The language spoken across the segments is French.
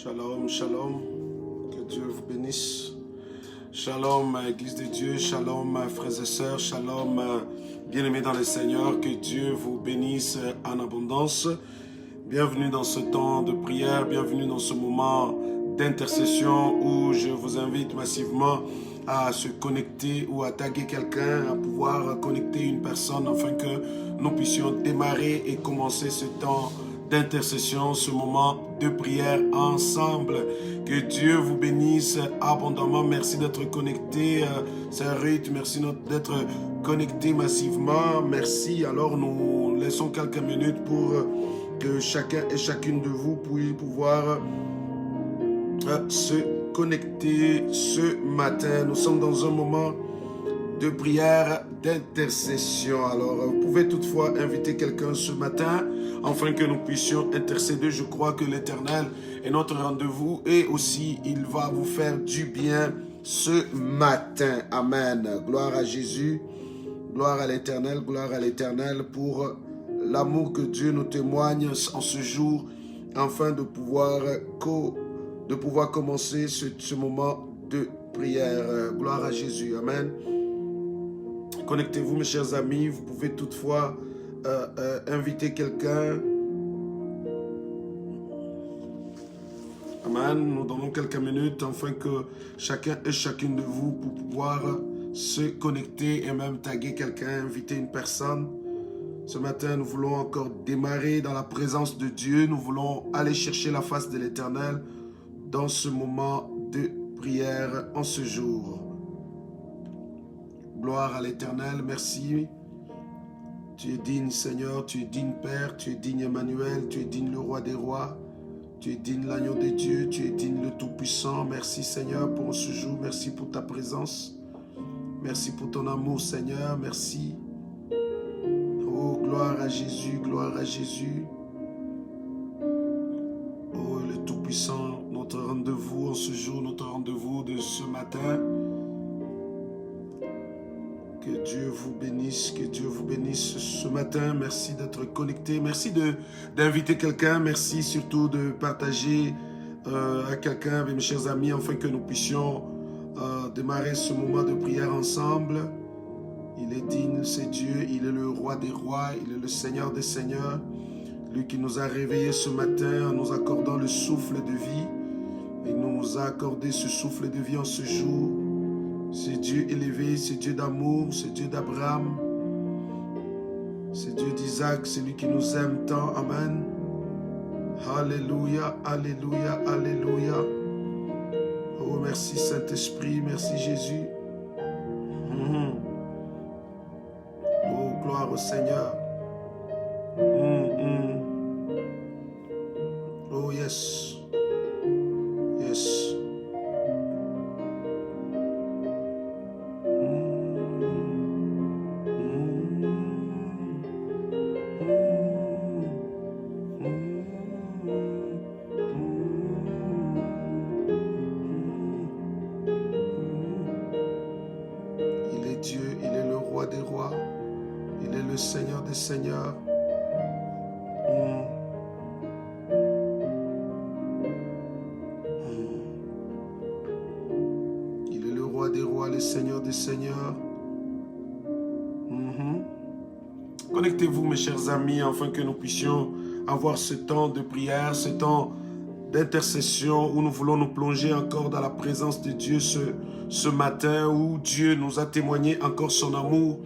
Shalom, shalom, que Dieu vous bénisse. Shalom, Église de Dieu, shalom, frères et sœurs, shalom, bien-aimés dans le Seigneur, que Dieu vous bénisse en abondance. Bienvenue dans ce temps de prière, bienvenue dans ce moment d'intercession où je vous invite massivement à se connecter ou à taguer quelqu'un, à pouvoir connecter une personne afin que nous puissions démarrer et commencer ce temps d'intercession, ce moment de prière ensemble. Que Dieu vous bénisse abondamment. Merci d'être connecté, Sœur Ruth, merci d'être connecté massivement. Merci. Alors nous laissons quelques minutes pour que chacun et chacune de vous puisse pouvoir se connecter ce matin. Nous sommes dans un moment de prière, d'intercession. Alors, vous pouvez toutefois inviter quelqu'un ce matin, afin que nous puissions intercéder. Je crois que l'Éternel est notre rendez-vous et aussi, il va vous faire du bien ce matin. Amen. Gloire à Jésus, gloire à l'Éternel pour l'amour que Dieu nous témoigne en ce jour, afin de pouvoir commencer ce moment de prière. Gloire à Jésus. Amen. Connectez-vous, mes chers amis. Vous pouvez toutefois inviter quelqu'un. Amen. Nous donnons quelques minutes afin que chacun et chacune de vous pour pouvoir se connecter et même taguer quelqu'un, inviter une personne. Ce matin, nous voulons encore démarrer dans la présence de Dieu. Nous voulons aller chercher la face de l'Éternel dans ce moment de prière en ce jour. Gloire à l'Éternel, merci. Tu es digne, Seigneur, tu es digne, Père, tu es digne, Emmanuel, tu es digne, le Roi des Rois, tu es digne, l'Agneau de Dieu, tu es digne, le Tout-Puissant. Merci, Seigneur, pour ce jour, merci pour ta présence, merci pour ton amour, Seigneur, merci. Oh, gloire à Jésus, gloire à Jésus. Oh, le Tout-Puissant, notre rendez-vous en ce jour, notre rendez-vous de ce matin. Que Dieu vous bénisse ce matin. Merci d'être connecté. Merci d'inviter quelqu'un. Merci surtout de partager à quelqu'un, avec mes chers amis, afin que nous puissions démarrer ce moment de prière ensemble. Il est digne, c'est Dieu. Il est le Roi des Rois. Il est le Seigneur des Seigneurs. Lui qui nous a réveillés ce matin en nous accordant le souffle de vie. Il nous a accordé ce souffle de vie en ce jour. C'est Dieu élevé, c'est Dieu d'amour, c'est Dieu d'Abraham, c'est Dieu d'Isaac, c'est lui qui nous aime tant. Amen. Alléluia, alléluia, alléluia. Oh, merci Saint-Esprit, merci Jésus. Oh, gloire au Seigneur. Oh, yes. Yes. Seigneur. Il est le Roi des Rois, le Seigneur des Seigneurs. Connectez-vous, mes chers amis, afin que nous puissions avoir ce temps de prière, ce temps d'intercession où nous voulons nous plonger encore dans la présence de Dieu ce matin, où Dieu nous a témoigné encore son amour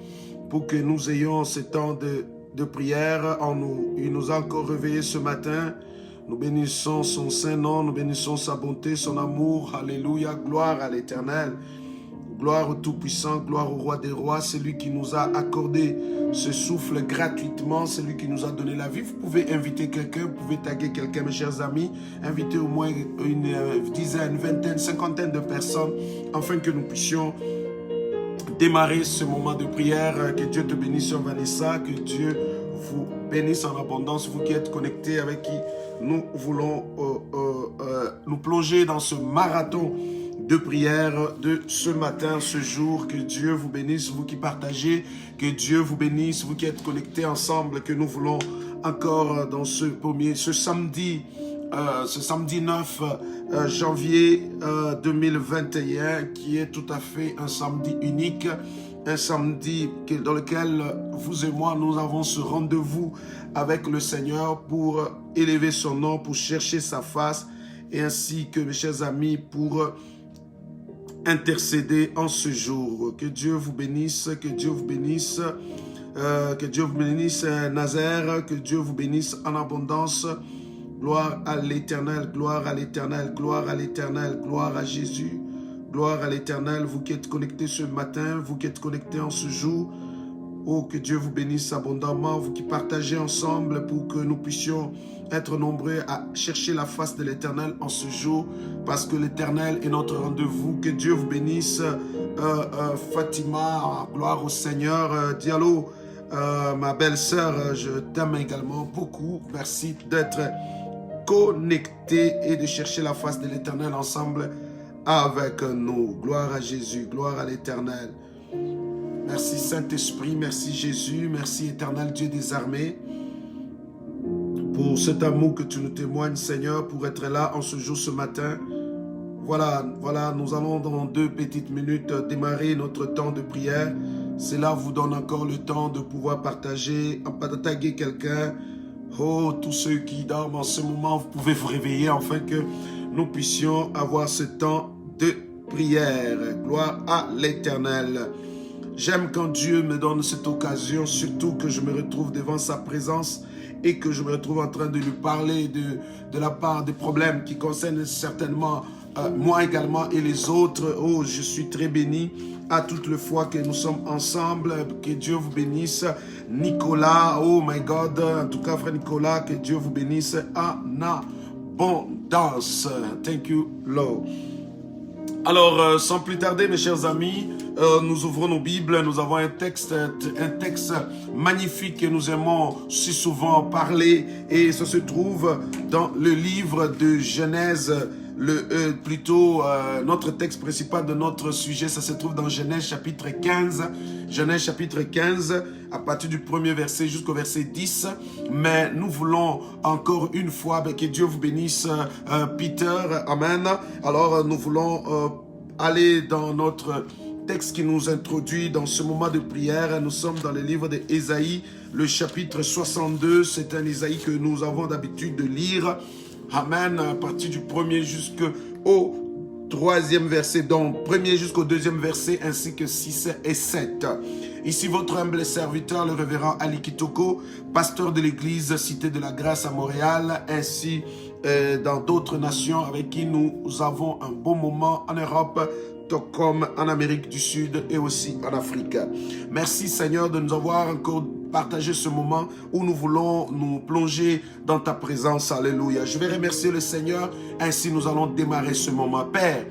pour que nous ayons ce temps de prière en nous. Il nous a encore réveillés ce matin. Nous bénissons son saint nom, nous bénissons sa bonté, son amour. Alléluia, gloire à l'Éternel. Gloire au Tout-Puissant, gloire au Roi des Rois. C'est lui qui nous a accordé ce souffle gratuitement. C'est lui qui nous a donné la vie. Vous pouvez inviter quelqu'un, vous pouvez taguer quelqu'un, mes chers amis. Invitez au moins une dizaine, vingtaine, cinquantaine de personnes, afin que nous puissions démarrer ce moment de prière. Que Dieu te bénisse, Vanessa. Que Dieu vous bénisse en abondance. Vous qui êtes connectés, avec qui nous voulons nous plonger dans ce marathon de prière de ce matin, ce jour. Que Dieu vous bénisse, vous qui partagez. Que Dieu vous bénisse, vous qui êtes connectés ensemble. Que nous voulons encore dans ce samedi ce samedi 9 janvier 2021, qui est tout à fait un samedi unique, un samedi dans lequel vous et moi, nous avons ce rendez-vous avec le Seigneur pour élever son nom, pour chercher sa face, et ainsi que, mes chers amis, pour intercéder en ce jour. Que Dieu vous bénisse, que Dieu vous bénisse, que Dieu vous bénisse Nazaire, que Dieu vous bénisse en abondance. Gloire à l'Éternel, gloire à l'Éternel, gloire à l'Éternel, gloire à Jésus, gloire à l'Éternel. Vous qui êtes connectés ce matin, vous qui êtes connectés en ce jour, oh, que Dieu vous bénisse abondamment, vous qui partagez ensemble pour que nous puissions être nombreux à chercher la face de l'Éternel en ce jour, parce que l'Éternel est notre rendez-vous. Que Dieu vous bénisse. Fatima, gloire au Seigneur. Diallo, ma belle-sœur, je t'aime également beaucoup. Merci d'être connecté et de chercher la face de l'Éternel ensemble avec nous. Gloire à Jésus, gloire à l'Éternel. Merci Saint-Esprit, merci Jésus, merci Éternel Dieu des armées, pour cet amour que tu nous témoignes, Seigneur, pour être là en ce jour, ce matin. Voilà, nous allons dans 2 petites minutes démarrer notre temps de prière. Cela vous donne encore le temps de pouvoir partager, taguer quelqu'un. Oh, tous ceux qui dorment en ce moment, vous pouvez vous réveiller afin que nous puissions avoir ce temps de prière. Gloire à l'Éternel. J'aime quand Dieu me donne cette occasion, surtout que je me retrouve devant sa présence et que je me retrouve en train de lui parler de la part des problèmes qui concernent certainement moi également et les autres. Oh, je suis très béni à toute le fois que nous sommes ensemble. Que Dieu vous bénisse. Nicolas, oh my God, en tout cas frère Nicolas, que Dieu vous bénisse en abondance. Thank you, Lord. Alors, sans plus tarder, mes chers amis, nous ouvrons nos Bibles. Nous avons un texte magnifique que nous aimons si souvent parler. Et ça se trouve dans le livre de Genèse. Notre texte principal de notre sujet, ça se trouve dans Genèse chapitre 15. Genèse chapitre 15, à partir du premier verset jusqu'au verset 10. Mais nous voulons encore une fois, que Dieu vous bénisse, Peter. Amen. Alors, nous voulons aller dans notre texte qui nous introduit dans ce moment de prière. Nous sommes dans le livre d'Ésaïe, le chapitre 62. C'est un Ésaïe que nous avons d'habitude de lire. Amen, à partir du premier jusqu'au 3e verset, donc premier jusqu'au 2e verset, ainsi que 6 et 7. Ici votre humble serviteur, le révérend Ali Kitoko, pasteur de l'église Cité de la Grâce à Montréal, ainsi dans d'autres nations avec qui nous avons un bon moment en Europe, comme en Amérique du Sud et aussi en Afrique. Merci Seigneur de nous avoir encore partagé ce moment où nous voulons nous plonger dans ta présence. Alléluia. Je vais remercier le Seigneur, ainsi nous allons démarrer ce moment. Père,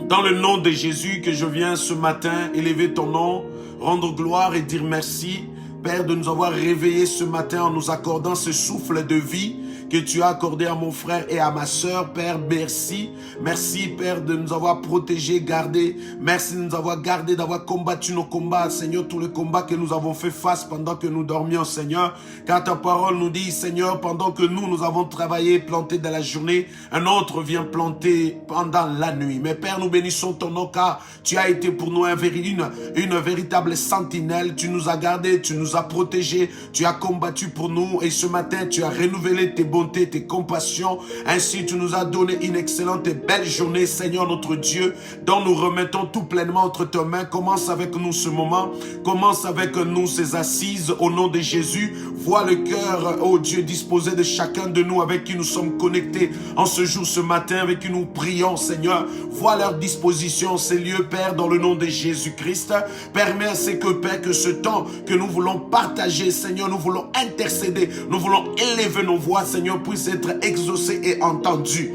dans le nom de Jésus, que je viens ce matin élever ton nom, rendre gloire et dire merci, Père, de nous avoir réveillés ce matin en nous accordant ce souffle de vie que tu as accordé à mon frère et à ma soeur. Père, merci. Merci, Père, de nous avoir protégés, gardés. Merci de nous avoir gardés, d'avoir combattu nos combats, Seigneur, tous les combats que nous avons fait face pendant que nous dormions, Seigneur. Car ta parole nous dit, Seigneur, pendant que nous avons travaillé, planté dans la journée, un autre vient planter pendant la nuit. Mais Père, nous bénissons ton nom, car tu as été pour nous une véritable sentinelle. Tu nous as gardés, tu nous as protégés, tu as combattu pour nous. Et ce matin, tu as renouvelé tes bontés, tes compassions. Ainsi, tu nous as donné une excellente et belle journée, Seigneur notre Dieu, dont nous remettons tout pleinement entre tes mains. Commence avec nous ce moment. Commence avec nous ces assises au nom de Jésus. Vois le cœur, oh Dieu, disposé de chacun de nous avec qui nous sommes connectés en ce jour, ce matin, avec qui nous prions, Seigneur. Vois leur disposition, ces lieux, Père, dans le nom de Jésus-Christ. Permets à ce que, Père, que ce temps que nous voulons partager, Seigneur, nous voulons intercéder, nous voulons élever nos voix, Seigneur, puisse être exaucé et entendu.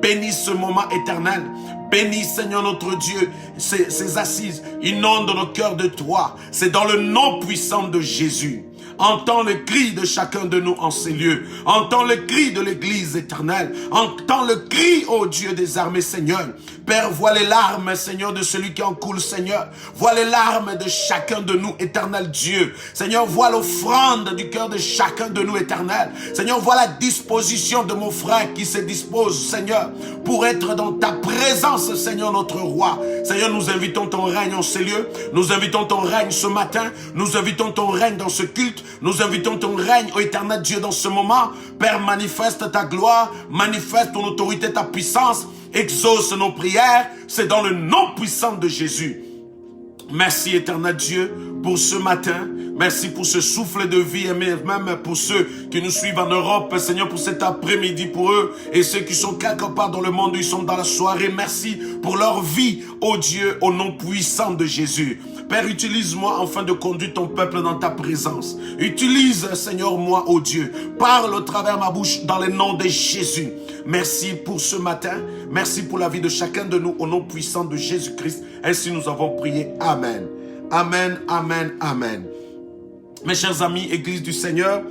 Bénis ce moment éternel. Bénis, Seigneur notre Dieu, ces assises. Inonde nos cœurs de toi. C'est dans le nom puissant de Jésus. Entends le cri de chacun de nous en ces lieux. Entends le cri de l'Église éternelle. Entends le cri, ô Dieu des armées, Seigneur. Père, vois les larmes, Seigneur, de celui qui en coule, Seigneur. Vois les larmes de chacun de nous, éternel Dieu. Seigneur, vois l'offrande du cœur de chacun de nous, éternel. Seigneur, vois la disposition de mon frère qui se dispose, Seigneur, pour être dans ta présence, Seigneur, notre roi. Seigneur, nous invitons ton règne en ces lieux. Nous invitons ton règne ce matin. Nous invitons ton règne dans ce culte. Nous invitons ton règne, ô éternel Dieu, dans ce moment. Père, manifeste ta gloire, manifeste ton autorité, ta puissance. Exauce nos prières, c'est dans le nom puissant de Jésus. Merci éternel Dieu pour ce matin. Merci pour ce souffle de vie et même pour ceux qui nous suivent en Europe. Seigneur, pour cet après-midi pour eux et ceux qui sont quelque part dans le monde où ils sont dans la soirée. Merci pour leur vie, ô Dieu, au nom puissant de Jésus. Père, utilise-moi afin de conduire ton peuple dans ta présence. Utilise, Seigneur, moi, ô Dieu. Parle au travers ma bouche dans le nom de Jésus. Merci pour ce matin. Merci pour la vie de chacun de nous au nom puissant de Jésus-Christ. Ainsi nous avons prié. Amen. Amen, amen, amen. Mes chers amis, Église du Seigneur,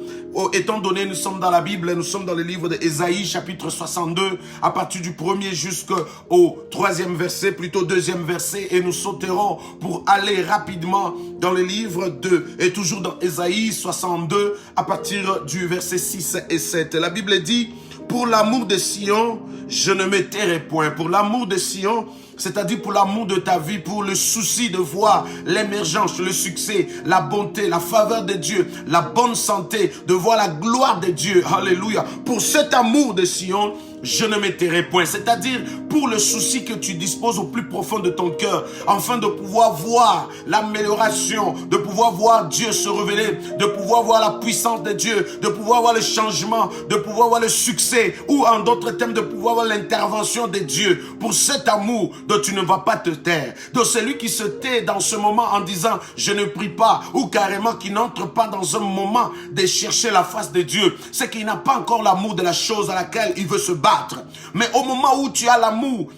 étant donné, nous sommes dans la Bible, nous sommes dans le livre d'Ésaïe, chapitre 62, à partir du 1er jusqu'au 3e verset, plutôt 2e verset, et nous sauterons pour aller rapidement dans le livre 2, et toujours dans Ésaïe 62, à partir du verset 6 et 7. La Bible dit, « Pour l'amour de Sion, je ne me tairai point. » Pour l'amour de Sion, c'est-à-dire pour l'amour de ta vie, pour le souci de voir l'émergence, le succès, la bonté, la faveur de Dieu, la bonne santé, de voir la gloire de Dieu. Alléluia. Pour cet amour de Sion, je ne me tairai point. C'est-à-dire pour le souci que tu disposes au plus profond de ton cœur, afin de pouvoir voir l'amélioration, de pouvoir voir Dieu se révéler, de pouvoir voir la puissance de Dieu, de pouvoir voir le changement, de pouvoir voir le succès, ou en d'autres termes, de pouvoir voir l'intervention de Dieu. Pour cet amour dont tu ne vas pas te taire. De celui qui se tait dans ce moment en disant « je ne prie pas » ou carrément qui n'entre pas dans un moment de chercher la face de Dieu. C'est qu'il n'a pas encore l'amour de la chose à laquelle il veut se battre. Mais au moment où tu as l'amour,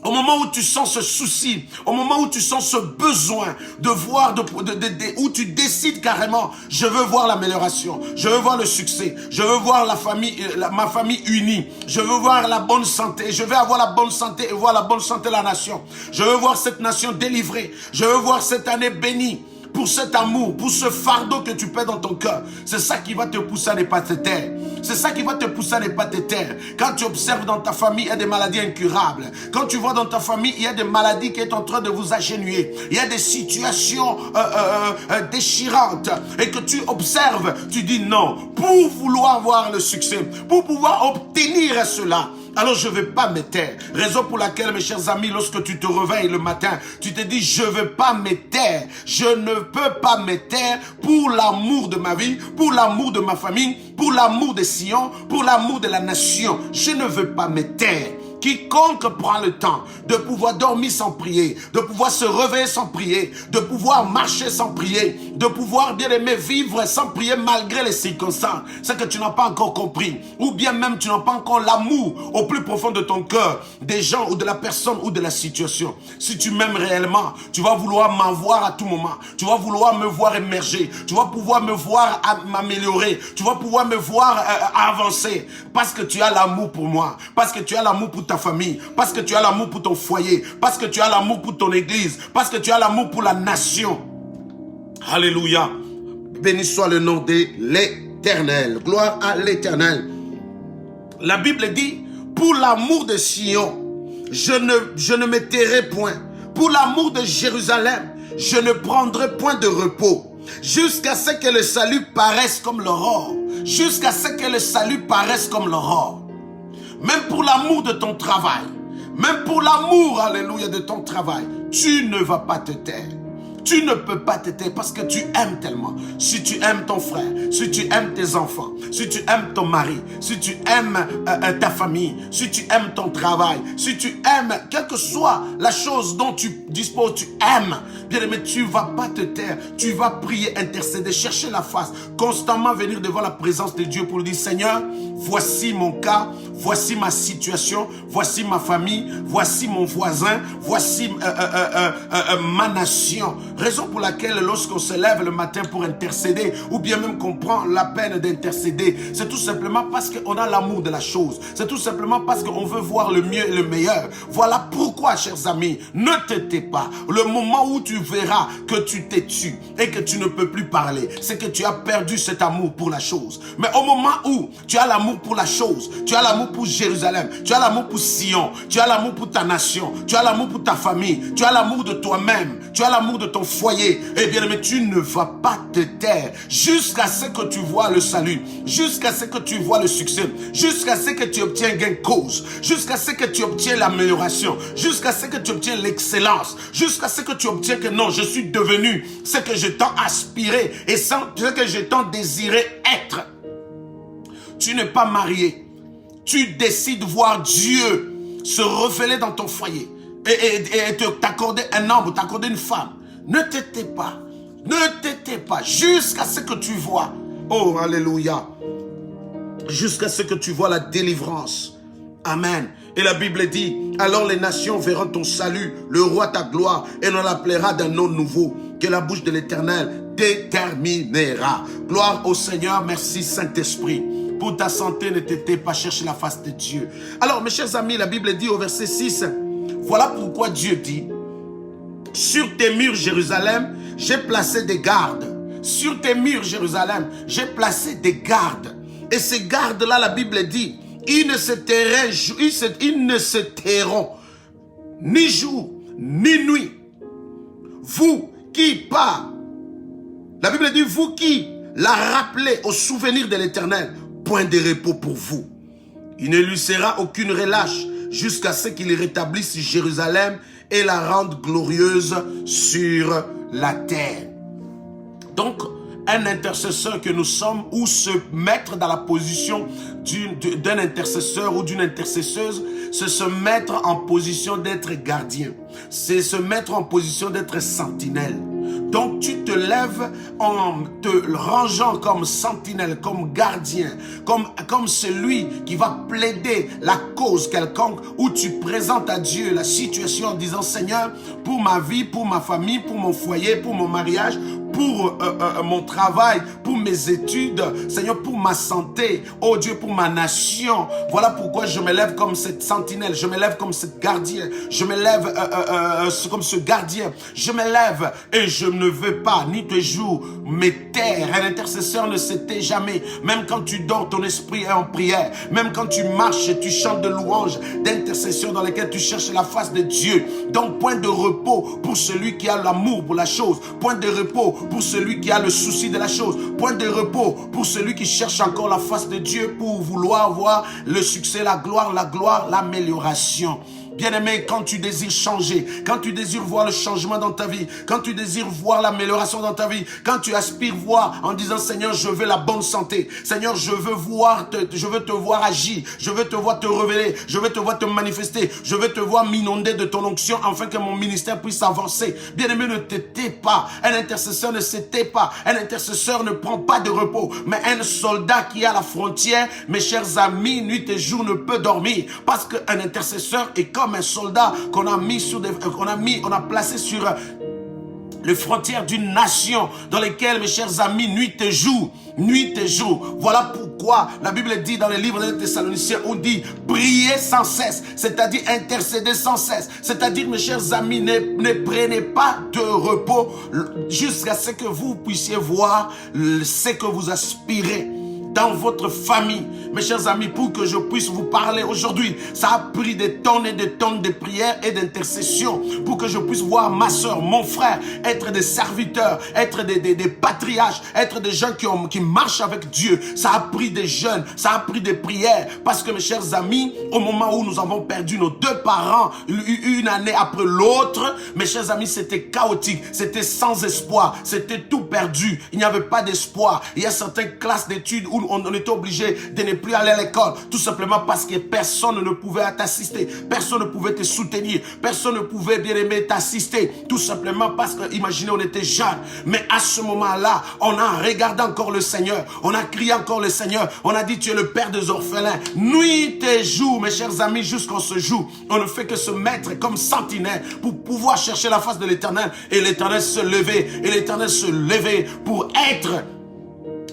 au moment où tu sens ce souci, au moment où tu sens ce besoin de voir, où tu décides carrément, je veux voir l'amélioration, je veux voir le succès, je veux voir la famille, ma famille unie, je veux voir la bonne santé, je veux avoir la bonne santé et voir la bonne santé de la nation. Je veux voir cette nation délivrée, je veux voir cette année bénie. Pour cet amour, pour ce fardeau que tu paies dans ton cœur, c'est ça qui va te pousser à ne pas te taire. C'est ça qui va te pousser à ne pas te taire. Quand tu observes dans ta famille, il y a des maladies incurables. Quand tu vois dans ta famille, il y a des maladies qui sont en train de vous agenouiller. Il y a des situations déchirantes. Et que tu observes, tu dis non. Pour vouloir voir le succès, pour pouvoir obtenir cela, alors je ne vais pas me taire. Raison pour laquelle, mes chers amis, lorsque tu te réveilles le matin, tu te dis, je ne veux pas me taire. Je ne peux pas me taire pour l'amour de ma vie, pour l'amour de ma famille, pour l'amour de Sion, pour l'amour de la nation. Je ne veux pas me taire. Quiconque prend le temps de pouvoir dormir sans prier, de pouvoir se réveiller sans prier, de pouvoir marcher sans prier, de pouvoir, bien aimé, vivre sans prier malgré les circonstances, c'est que tu n'as pas encore compris. Ou bien même tu n'as pas encore l'amour au plus profond de ton cœur, des gens ou de la personne ou de la situation. Si tu m'aimes réellement, tu vas vouloir m'en voir à tout moment. Tu vas vouloir me voir émerger. Tu vas pouvoir me voir m'améliorer. Tu vas pouvoir me voir avancer. Parce que tu as l'amour pour moi. Parce que tu as l'amour pour ta famille, parce que tu as l'amour pour ton foyer, parce que tu as l'amour pour ton église, parce que tu as l'amour pour la nation. Alléluia. Béni soit le nom de l'Éternel. Gloire à l'Éternel. La Bible dit, pour l'amour de Sion, je ne me tairai point. Pour l'amour de Jérusalem, je ne prendrai point de repos. Jusqu'à ce que le salut paraisse comme l'aurore. Jusqu'à ce que le salut paraisse comme l'aurore. Même pour l'amour de ton travail, même pour l'amour, alléluia, de ton travail, tu ne vas pas te taire. Tu ne peux pas te taire parce que tu aimes tellement. Si tu aimes ton frère, si tu aimes tes enfants, si tu aimes ton mari, si tu aimes ta famille, si tu aimes ton travail, si tu aimes, quelle que soit la chose dont tu disposes, tu aimes, bien aimé, tu ne vas pas te taire. Tu vas prier, intercéder, chercher la face, constamment venir devant la présence de Dieu pour lui dire, Seigneur, voici mon cas, voici ma situation, voici ma famille, voici mon voisin, voici ma nation. Raison pour laquelle lorsqu'on se lève le matin pour intercéder, ou bien même qu'on prend la peine d'intercéder, c'est tout simplement parce qu'on a l'amour de la chose. C'est tout simplement parce qu'on veut voir le mieux et le meilleur. Voilà pourquoi, chers amis, ne te tais pas. Le moment où tu verras que tu t'es tu et que tu ne peux plus parler, c'est que tu as perdu cet amour pour la chose. Mais au moment où tu as l'amour pour la chose, tu as l'amour pour Jérusalem, tu as l'amour pour Sion, tu as l'amour pour ta nation, tu as l'amour pour ta famille, tu as l'amour de toi-même, tu as l'amour de ton foyer, eh bien, mais tu ne vas pas te taire jusqu'à ce que tu vois le salut, jusqu'à ce que tu vois le succès, jusqu'à ce que tu obtiens gain de cause, jusqu'à ce que tu obtiens l'amélioration, jusqu'à ce que tu obtiens l'excellence, jusqu'à ce que tu obtiens que non, je suis devenu ce que je t'en aspiré et ce que je t'en désiré être. Tu n'es pas marié. Tu décides voir Dieu se révéler dans ton foyer et t'accorder un homme, t'accorder une femme. Ne te tais pas. Ne te tais pas jusqu'à ce que tu vois. Oh, alléluia. Jusqu'à ce que tu vois la délivrance. Amen. Et la Bible dit, alors les nations verront ton salut, le roi ta gloire, et l'on l'appellera d'un nom nouveau, que la bouche de l'Éternel déterminera. Gloire au Seigneur, merci Saint-Esprit. Pour ta santé, ne te tais pas, cherche la face de Dieu. Alors, mes chers amis, la Bible dit au verset 6, voilà pourquoi Dieu dit, sur tes murs, Jérusalem, j'ai placé des gardes. Sur tes murs, Jérusalem, j'ai placé des gardes. Et ces gardes-là, la Bible dit, ils ne se tairont ni jour, ni nuit. Vous qui pas, la Bible dit, vous qui la rappelez au souvenir de l'Éternel, point de repos pour vous. Il ne lui sera aucune relâche jusqu'à ce qu'il rétablisse Jérusalem et la rende glorieuse sur la terre. Donc, un intercesseur que nous sommes, ou se mettre dans la position d'un intercesseur ou d'une intercesseuse, c'est se mettre en position d'être gardien. C'est se mettre en position d'être sentinelle. Donc tu te lèves en te rangeant comme sentinelle, comme gardien, comme celui qui va plaider la cause quelconque, où tu présentes à Dieu la situation en disant, Seigneur, pour ma vie, pour ma famille, pour mon foyer, pour mon mariage, pour mon travail, pour mes études, Seigneur, pour ma santé, oh Dieu, pour ma nation. Voilà pourquoi je me lève comme cette sentinelle, je me lève comme cette gardien, je me lève comme ce gardien, je me lève et je ne veux pas, ni te jour, me taire. Un intercesseur ne se tait jamais, même quand tu dors, ton esprit est en prière, même quand tu marches et tu chantes de louanges, d'intercession dans lesquelles tu cherches la face de Dieu. Donc point de repos pour celui qui a l'amour pour la chose, point de repos pour celui qui a le souci de la chose, point de repos pour celui qui cherche encore la face de Dieu pour vouloir voir le succès, la gloire, l'amélioration. Bien-aimé, quand tu désires changer, quand tu désires voir le changement dans ta vie, quand tu désires voir l'amélioration dans ta vie, quand tu aspires voir en disant, Seigneur, je veux la bonne santé, Seigneur, je veux te voir agir, je veux te voir te révéler, je veux te voir te manifester, je veux te voir m'inonder de ton onction afin que mon ministère puisse avancer. Bien-aimé, ne te tais pas. Un intercesseur ne se tait pas. Un intercesseur ne prend pas de repos. Mais un soldat qui est à la frontière, mes chers amis, nuit et jour ne peut dormir. Parce qu'un intercesseur est comme un soldat qu'on a placé sur les frontières d'une nation dans lesquelles, mes chers amis, nuit et jour. Voilà pourquoi la Bible dit dans le livre des Thessaloniciens, on dit priez sans cesse, c'est-à-dire intercéder sans cesse. C'est-à-dire, mes chers amis, ne prenez pas de repos jusqu'à ce que vous puissiez voir ce que vous aspirez dans votre famille. Mes chers amis, pour que je puisse vous parler aujourd'hui, ça a pris des tonnes et des tonnes de prières et d'intercessions pour que je puisse voir ma soeur, mon frère, être des serviteurs, être des patriarches, être des gens qui marchent avec Dieu. Ça a pris des jeûnes, ça a pris des prières, parce que, mes chers amis, au moment où nous avons perdu nos deux parents, une année après l'autre, mes chers amis, c'était chaotique, c'était sans espoir, c'était tout perdu, il n'y avait pas d'espoir. Il y a certaines classes d'études où on était obligé de ne plus aller à l'école, tout simplement parce que personne ne pouvait t'assister, personne ne pouvait te soutenir, personne ne pouvait, bien aimé, t'assister, tout simplement parce que, imaginez, on était jeunes. Mais à ce moment-là, on a regardé encore le Seigneur, on a crié encore le Seigneur, on a dit, tu es le Père des orphelins. Nuit et jour, mes chers amis, jusqu'en ce jour, on ne fait que se mettre comme sentinelle pour pouvoir chercher la face de l'Éternel. Et l'Éternel se levait, et l'Éternel se levait pour être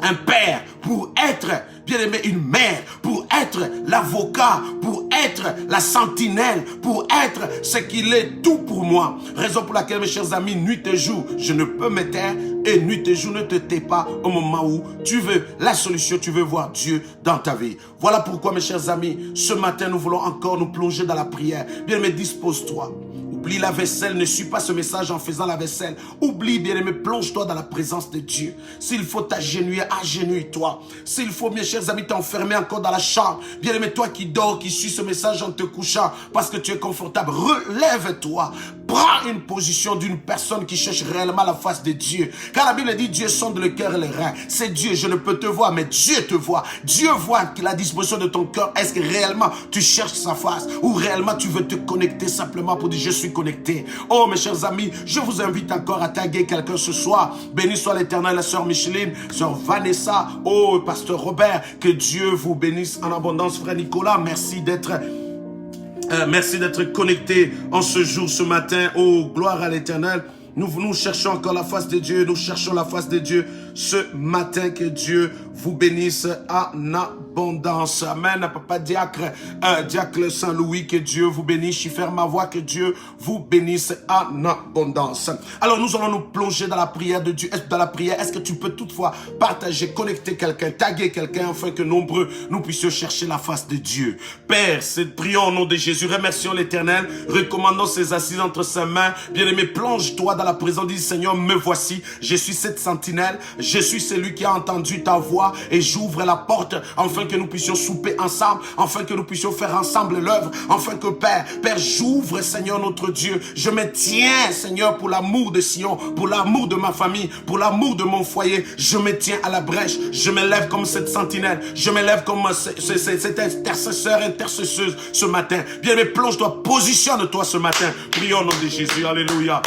un père, pour être, bien aimé, une mère, pour être l'avocat, pour être la sentinelle, pour être ce qu'il est tout pour moi. Raison pour laquelle, mes chers amis, nuit et jour, je ne peux me taire, et nuit et jour, ne te tais pas au moment où tu veux la solution, tu veux voir Dieu dans ta vie. Voilà pourquoi, mes chers amis, ce matin, nous voulons encore nous plonger dans la prière. Bien aimé, dispose-toi. Oublie la vaisselle, ne suis pas ce message en faisant la vaisselle. Oublie, bien-aimé, plonge-toi dans la présence de Dieu. S'il faut t'agenouiller, agenouille-toi. S'il faut, mes chers amis, t'enfermer encore dans la chambre. Bien-aimé, toi qui dors, qui suis ce message en te couchant parce que tu es confortable, relève-toi. Prends une position d'une personne qui cherche réellement la face de Dieu. Car la Bible dit, Dieu sonde le cœur et les reins. C'est Dieu, je ne peux te voir, mais Dieu te voit. Dieu voit la disposition de ton cœur. Est-ce que réellement tu cherches sa face ou réellement tu veux te connecter simplement pour dire, je suis connecté. Oh, mes chers amis, je vous invite encore à taguer quelqu'un ce soir. Béni soit l'Éternel, la sœur Micheline, sœur Vanessa, oh, pasteur Robert, que Dieu vous bénisse en abondance, frère Nicolas. Merci d'être connecté en ce jour, ce matin. Oh, gloire à l'Éternel. Nous cherchons encore la face de Dieu. Nous cherchons la face de Dieu ce matin. Que Dieu vous bénisse en abondance. Amen. Papa Diacre, Diacre Saint-Louis, que Dieu vous bénisse. Chiffre ma voix, que Dieu vous bénisse en abondance. Alors nous allons nous plonger dans la prière de Dieu. Dans la prière, est-ce que tu peux toutefois partager, connecter quelqu'un, taguer quelqu'un, afin que nombreux nous puissions chercher la face de Dieu. Père, prions au nom de Jésus. Remercions l'Éternel. Recommandons ses assises entre ses mains. Bien-aimé, plonge-toi dans la présence. Dis, Seigneur, me voici. Je suis cette sentinelle. Je suis celui qui a entendu ta voix et j'ouvre la porte afin que nous puissions souper ensemble, afin que nous puissions faire ensemble l'œuvre, afin que Père, j'ouvre, Seigneur notre Dieu. Je me tiens, Seigneur, pour l'amour de Sion, pour l'amour de ma famille, pour l'amour de mon foyer. Je me tiens à la brèche. Je me lève comme cette sentinelle. Je me lève comme cette intercesseuse ce matin. Bien, mais plonge-toi, positionne-toi ce matin. Prions au nom de Jésus. Alléluia.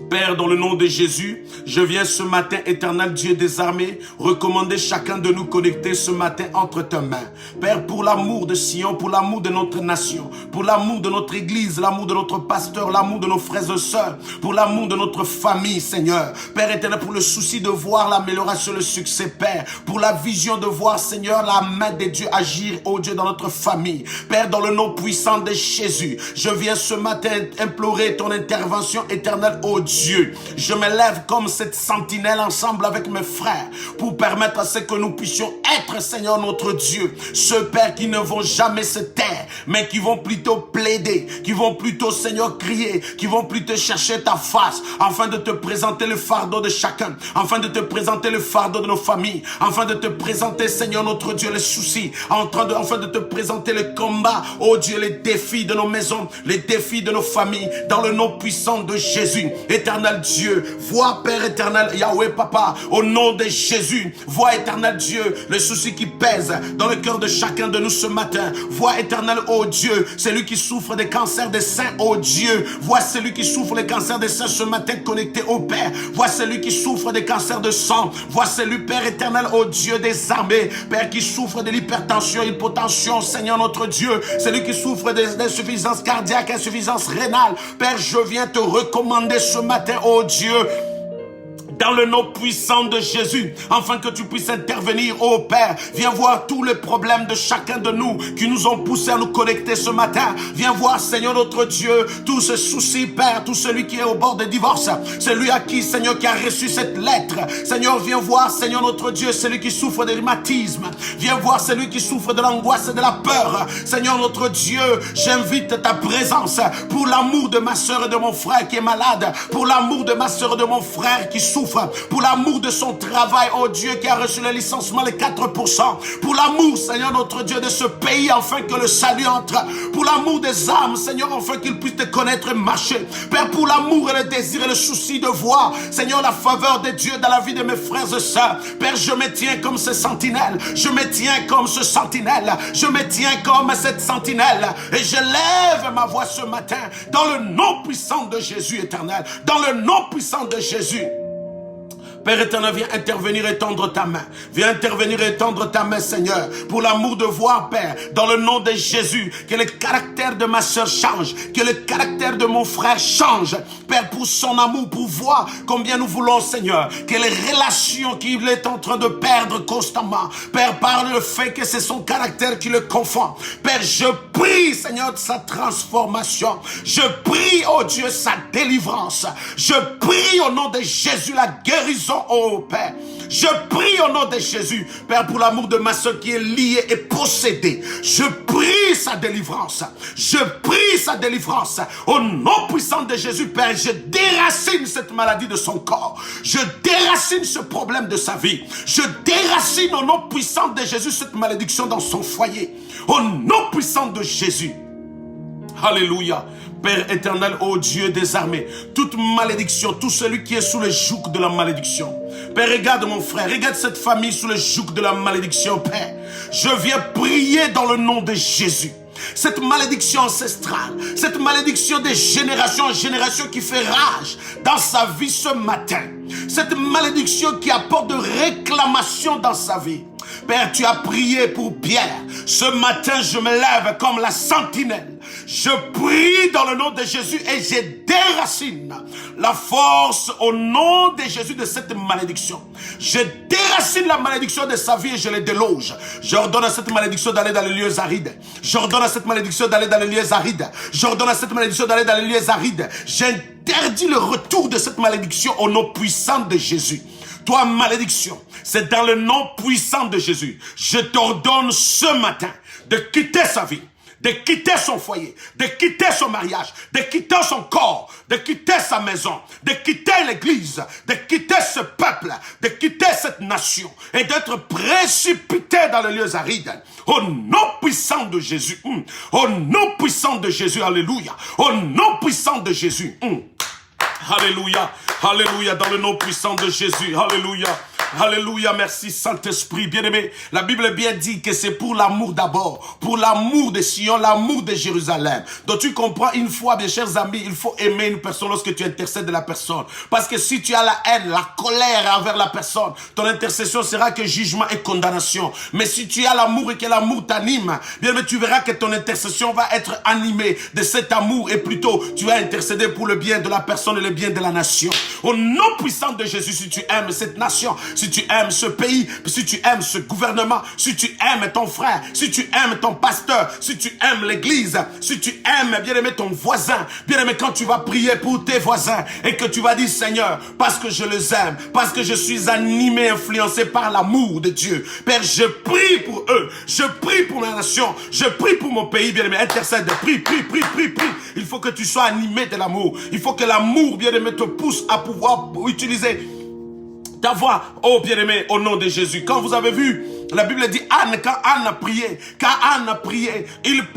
Père, dans le nom de Jésus, je viens ce matin, éternel Dieu des armées, recommander chacun de nous connecter ce matin entre tes mains. Père, pour l'amour de Sion, pour l'amour de notre nation, pour l'amour de notre église, l'amour de notre pasteur, l'amour de nos frères et sœurs, pour l'amour de notre famille, Seigneur. Père éternel, pour le souci de voir l'amélioration, le succès, Père, pour la vision de voir, Seigneur, la main de Dieu agir, oh Dieu, dans notre famille. Père, dans le nom puissant de Jésus, je viens ce matin implorer ton intervention éternelle, oh Dieu. Je me lève comme cette sentinelle ensemble avec mes frères pour permettre à ce que nous puissions être, Seigneur notre Dieu, ceux, Père, qui ne vont jamais se taire, mais qui vont plutôt plaider, qui vont plutôt, Seigneur, crier, qui vont plutôt chercher ta face, afin de te présenter le fardeau de chacun, afin de te présenter le fardeau de nos familles, afin de te présenter, Seigneur notre Dieu, les soucis, afin de te présenter le combat, oh Dieu, les défis de nos maisons, les défis de nos familles, dans le nom puissant de Jésus. Éternel Dieu, vois, Père éternel, Yahweh Papa, au nom de Jésus, vois, éternel Dieu, les soucis qui pèsent dans le cœur de chacun de nous ce matin. Vois, éternel, oh Dieu, celui qui souffre des cancers des seins, oh Dieu. Vois celui qui souffre des cancers des seins ce matin connecté au Père. Vois celui qui souffre des cancers de sang. Vois celui, Père éternel, oh Dieu des armées, Père, qui souffre de l'hypertension, hypotension, Seigneur notre Dieu. Celui qui souffre d'insuffisance cardiaque, insuffisance rénale. Père, je viens te recommander ce matin, oh Dieu, dans le nom puissant de Jésus, afin que tu puisses intervenir, oh Père. Viens voir tous les problèmes de chacun de nous qui nous ont poussé à nous connecter ce matin. Viens voir, Seigneur notre Dieu, tous ces soucis, Père, tout celui qui est au bord de divorce, celui à qui, Seigneur, qui a reçu cette lettre. Seigneur, viens voir, Seigneur notre Dieu, celui qui souffre de rhumatisme. Viens voir celui qui souffre de l'angoisse et de la peur. Seigneur notre Dieu, j'invite ta présence pour l'amour de ma soeur et de mon frère qui est malade, pour l'amour de ma soeur et de mon frère qui souffre souffre, pour l'amour de son travail, oh Dieu, qui a reçu le licenciement, les 4%, pour l'amour, Seigneur notre Dieu, de ce pays, afin que le salut entre, pour l'amour des âmes, Seigneur, afin qu'ils puissent te connaître et marcher. Père, pour l'amour et le désir et le souci de voir, Seigneur, la faveur de Dieu dans la vie de mes frères et sœurs. Père, je me tiens comme ce sentinelle, je me tiens comme ce sentinelle, je me tiens comme cette sentinelle, et je lève ma voix ce matin, dans le nom puissant de Jésus éternel, dans le nom puissant de Jésus. Père éternel, viens intervenir et tendre ta main. Viens intervenir et tendre ta main, Seigneur, pour l'amour de voir, Père, dans le nom de Jésus, que le caractère de ma soeur change, que le caractère de mon frère change. Père, pour son amour, pour voir combien nous voulons, Seigneur, que les relations qu'il est en train de perdre constamment, Père, par le fait que c'est son caractère qui le confond. Père, je prie, Seigneur, de sa transformation. Je prie, oh Dieu, sa délivrance. Je prie au nom de Jésus la guérison. Oh Père, je prie au nom de Jésus, Père, pour l'amour de ma soeur qui est liée et possédée. Je prie sa délivrance. Je prie sa délivrance. Au nom puissant de Jésus, Père, je déracine cette maladie de son corps. Je déracine ce problème de sa vie. Je déracine au nom puissant de Jésus cette malédiction dans son foyer. Au nom puissant de Jésus. Alléluia. Père éternel, ô Dieu des armées, toute malédiction, tout celui qui est sous le joug de la malédiction. Père, regarde mon frère, regarde cette famille sous le joug de la malédiction, Père. Je viens prier dans le nom de Jésus. Cette malédiction ancestrale, cette malédiction de génération en génération qui fait rage dans sa vie ce matin. Cette malédiction qui apporte de réclamation dans sa vie. Père, tu as prié pour Pierre. Ce matin, je me lève comme la sentinelle. Je prie dans le nom de Jésus et je déracine la force au nom de Jésus de cette malédiction. Je déracine la malédiction de sa vie et je les déloge. J'ordonne à cette malédiction d'aller dans les lieux arides. J'ordonne à cette malédiction d'aller dans les lieux arides. J'ordonne à cette malédiction d'aller dans les lieux arides. J'interdis le retour de cette malédiction au nom puissant de Jésus. Toi, malédiction, c'est dans le nom puissant de Jésus. Je t'ordonne ce matin de quitter sa vie, de quitter son foyer, de quitter son mariage, de quitter son corps, de quitter sa maison, de quitter l'église, de quitter ce peuple, de quitter cette nation et d'être précipité dans les lieux arides. Au nom puissant de Jésus, au nom puissant de Jésus, alléluia, au nom puissant de Jésus. Alléluia, alléluia, dans le nom puissant de Jésus, alléluia. Alléluia, merci Saint-Esprit, bien-aimé. La Bible est bien dit que c'est pour l'amour d'abord, pour l'amour de Sion, l'amour de Jérusalem. Donc tu comprends une fois, mes chers amis, il faut aimer une personne lorsque tu intercèdes de la personne. Parce que si tu as la haine, la colère envers la personne, ton intercession sera que jugement et condamnation. Mais si tu as l'amour et que l'amour t'anime, bien-aimé, tu verras que ton intercession va être animée de cet amour et plutôt tu vas intercéder pour le bien de la personne et le bien de la nation. Au nom puissant de Jésus, si tu aimes cette nation, si tu aimes ce pays, si tu aimes ce gouvernement, si tu aimes ton frère, si tu aimes ton pasteur, si tu aimes l'église, si tu aimes, bien-aimé, ton voisin, bien-aimé, quand tu vas prier pour tes voisins et que tu vas dire, Seigneur, parce que je les aime, parce que je suis animé, influencé par l'amour de Dieu. Père, je prie pour eux, je prie pour ma nation, je prie pour mon pays, bien-aimé, intercède, prie. Il faut que tu sois animé de l'amour. Il faut que l'amour, bien-aimé, te pousse à pouvoir utiliser ta voix, oh bien-aimé, au nom de Jésus. Quand vous avez vu, la Bible dit Anne, quand Anne a prié,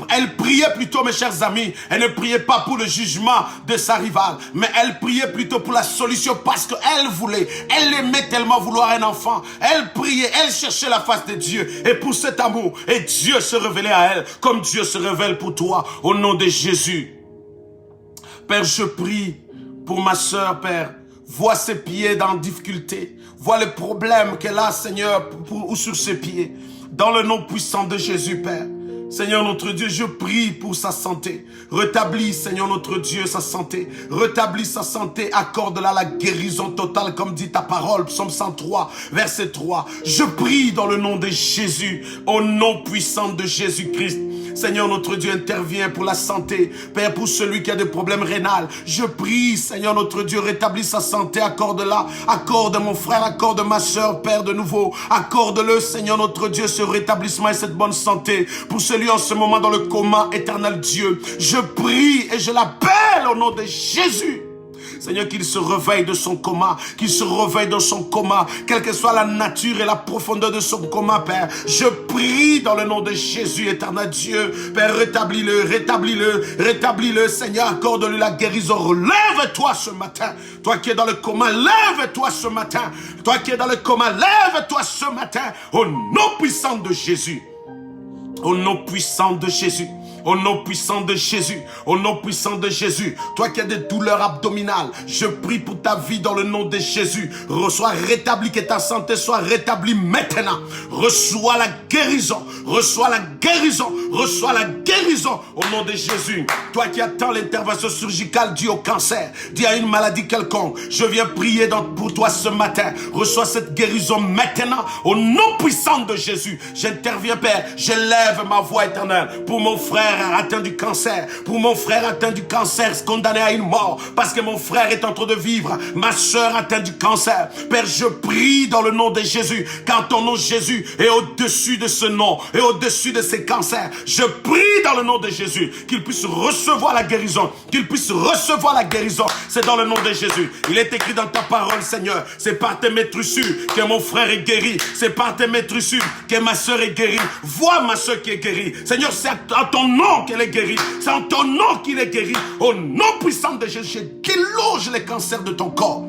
elle priait plutôt, mes chers amis, elle ne priait pas pour le jugement de sa rivale, mais elle priait plutôt pour la solution parce qu'elle voulait, elle aimait tellement vouloir un enfant, elle priait, elle cherchait la face de Dieu, et pour cet amour, et Dieu se révélait à elle, comme Dieu se révèle pour toi, au nom de Jésus. Père, je prie pour ma sœur, Père, vois ses pieds dans la difficulté. Vois les problèmes qu'elle a, Seigneur, ou sur ses pieds. Dans le nom puissant de Jésus, Père. Seigneur notre Dieu, je prie pour sa santé. Rétablis, Seigneur notre Dieu, sa santé. Rétablis sa santé. Accorde-la la guérison totale, comme dit ta parole. Psaume 103, verset 3. Je prie dans le nom de Jésus, au nom puissant de Jésus-Christ. Seigneur notre Dieu, intervient pour la santé. Père, pour celui qui a des problèmes rénals. Je prie, Seigneur notre Dieu, rétablis sa santé. Accorde-la. Accorde mon frère, accorde ma soeur, Père, de nouveau. Accorde-le, Seigneur notre Dieu, ce rétablissement et cette bonne santé. Pour celui en ce moment dans le coma, éternel Dieu. Je prie et je l'appelle au nom de Jésus. Seigneur, qu'il se réveille de son coma, qu'il se réveille de son coma, quelle que soit la nature et la profondeur de son coma, Père. Je prie dans le nom de Jésus, éternel Dieu. Père, rétablis-le, rétablis-le, rétablis-le, Seigneur, accorde-lui la guérison. Lève-toi ce matin. Toi qui es dans le coma, lève-toi ce matin. Toi qui es dans le coma, lève-toi ce matin. Au nom puissant de Jésus. Au nom puissant de Jésus. Au nom puissant de Jésus, au nom puissant de Jésus, toi qui as des douleurs abdominales, je prie pour ta vie dans le nom de Jésus. Reçois rétabli, que ta santé soit rétablie maintenant. Reçois la guérison, reçois la guérison, reçois la guérison au nom de Jésus. Toi qui attends l'intervention chirurgicale due au cancer, due à une maladie quelconque, je viens prier pour toi ce matin. Reçois cette guérison maintenant au nom puissant de Jésus. J'interviens, Père, j'élève ma voix éternelle pour mon frère atteint du cancer, pour mon frère atteint du cancer, condamné à une mort, parce que mon frère est en train de vivre, ma soeur atteint du cancer. Père, je prie dans le nom de Jésus, car ton nom Jésus est au-dessus de ce nom, et au-dessus de ces cancers. Je prie dans le nom de Jésus, qu'il puisse recevoir la guérison, qu'il puisse recevoir la guérison. C'est dans le nom de Jésus. Il est écrit dans ta parole, Seigneur, c'est par tes métrissures que mon frère est guéri, c'est par tes métrissures que ma soeur est guérie. Vois ma soeur qui est guérie. Seigneur, c'est à ton nom qu'elle est guérie. C'est en ton nom qu'il est guéri. Au nom puissant de Jésus, je déloge les cancers de ton corps.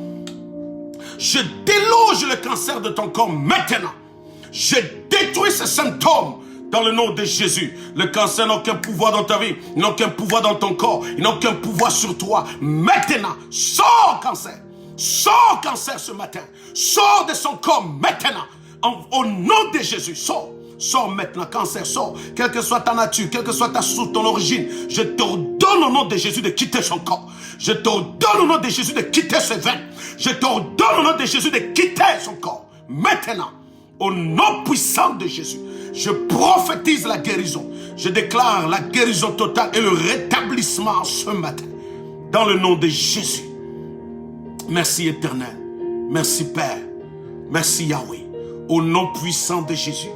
Je déloge le cancer de ton corps maintenant. Je détruis ces symptômes dans le nom de Jésus. Le cancer n'a aucun pouvoir dans ta vie. Il n'a aucun pouvoir dans ton corps. Il n'a aucun pouvoir sur toi. Maintenant, sors cancer. Sors cancer ce matin. Sors de son corps maintenant. Au nom de Jésus, sors. Sors maintenant, cancer, sors. Quelle que soit ta nature, quelle que soit ta source, ton origine, je t'ordonne au nom de Jésus de quitter son corps. Je t'ordonne au nom de Jésus de quitter ses veines. Je t'ordonne au nom de Jésus de quitter son corps. Maintenant, au nom puissant de Jésus, je prophétise la guérison. Je déclare la guérison totale et le rétablissement ce matin. Dans le nom de Jésus. Merci éternel. Merci Père. Merci Yahweh. Au nom puissant de Jésus.